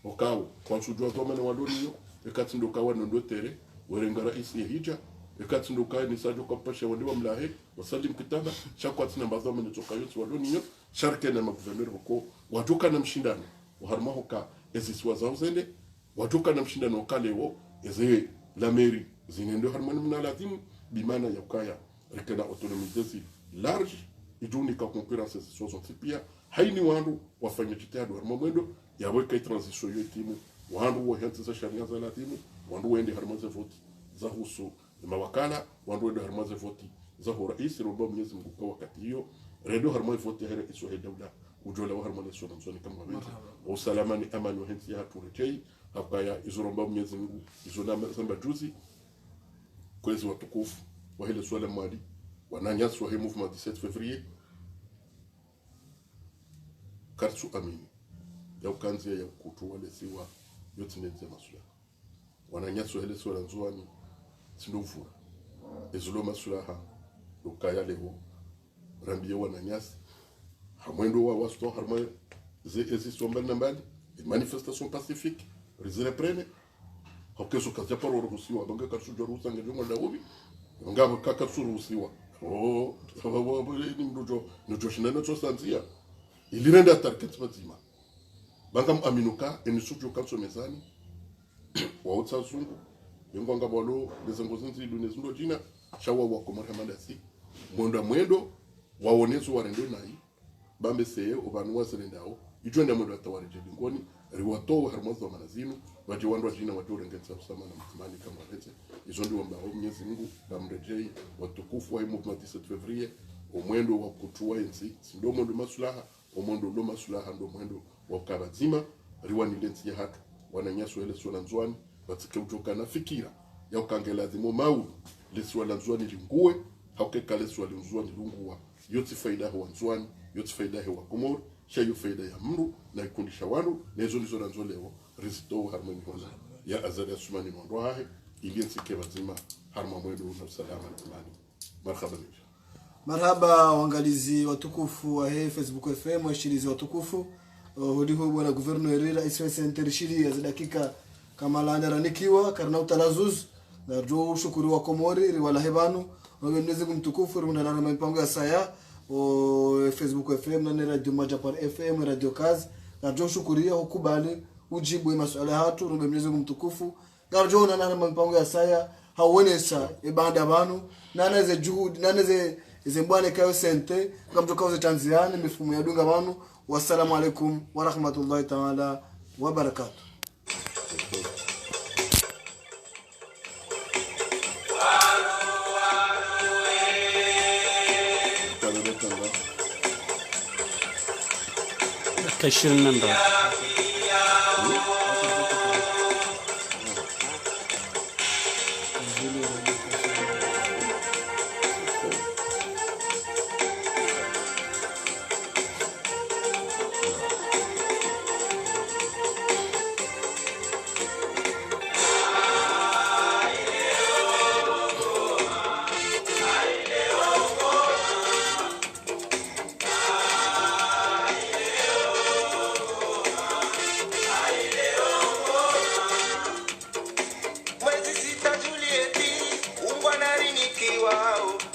wakao kwa sujua zomane waloriyo ekati ndo kawa ndo tere werengara isi hija ikati ndo kai ni sajo kwa pasha wali wa mlahe wasalim kitaba shakwa tina mbadha mene toka yote waloni yo sharke na maguverneur huko watoka na mshindano waharma hoka eziswa zao zende watoka na mshindano kale wo eze la mairie zinendo harmoni mna lazim bimana ya kaya rikana autonomie desi large iduni ka concurrence sozo pia haini wandu wafanya jitihada harma mwendo ya weka transition yo timu wandu wa henti za sharia za latimu wandu wende harma za vote za husu mawakala wandu wende harma za vote za rais robo Mwenyezi Mungu kwa wakati hiyo redo harma vote hera iso hedawla ujola wa harma leso mzoni kama wewe usalama ni amani wa henti ya turejei hapaya izo robo Mwenyezi Mungu izo na samba juzi kwezi watukufu wa hile swala mwali wananyasi wa hii movement 17 février kartu amini ya ukanzia ya kutu wale siwa yote ndenze masula wananyasi wa hile swala nzuani sindofura ezulo masulaha ukaya leho rambie wananyasi hamwendo wa wasto harma existent mbali na mbali manifestation pacifique rizile prene hakeso kaza paro ruhusiwa bonga katsujo ruhusa ngejongo daobi ngabo kakatsu ruhusiwa ni mdojo shinana chosanzia ilirenda target mazima banga aminuka enisujo kanso mezani wa utsasungu yengwanga bolo lezengozinzi dunezindo jina shawa wa komara mandasi mwendo waonezo warendo nai bambe seye obanu waselendao ijonda mwendo atawarije bingoni riwato harmazo manazinu baje wandu jina watu rengetsa usama na mtimani kama lete izo ndio ambao Mwenyezi Mungu bamrejei watukufu wa movement 17 février omwendo wa kutua enzi sindo mwendo masulaha omwendo lo masulaha ndo mwendo wa kabazima riwani lenzi ya hatu wananyaso ele swala nzwani batike utoka na fikira ya ukangela zimo mau le swala nzwani lingue hauke kale swala nzwani lunguwa yote faida wa nzwani yote faida wa komor shayo faida ya mru na ikundisha wanu na hizo ndizo ranzo leo rizito harmoni hona ya azali ya sumani mwando hahe iliensi kebazima harma mwendo na usalama na imani. Marhaba waangalizi watukufu wa Facebook FM, washirizi watukufu hodiho bwana guverneur rais wa senterishiri ya dakika kama laandara nikiwa karna utalazuz na jo shukuru wa komori wala hebanu Mwenyezi Mungu mtukufu runa na mipango ya saya o Facebook FM na radio Majapar FM radio Kaz na jo shukuria hukubali ujibu masuala hatu rumbe Mwenyezi Mungu mtukufu garjo na mipango ya saya hawonesha ibanda abantu nanaze juhudi nanaze izembwane kayo sente ngamtoka uze Tanzania mifumo ya dunga abantu. Wassalamu alaikum wa rahmatullahi ta'ala wa barakatuh. كشرنا نرى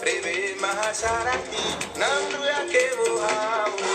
Rebe mahasarati namru yake bohao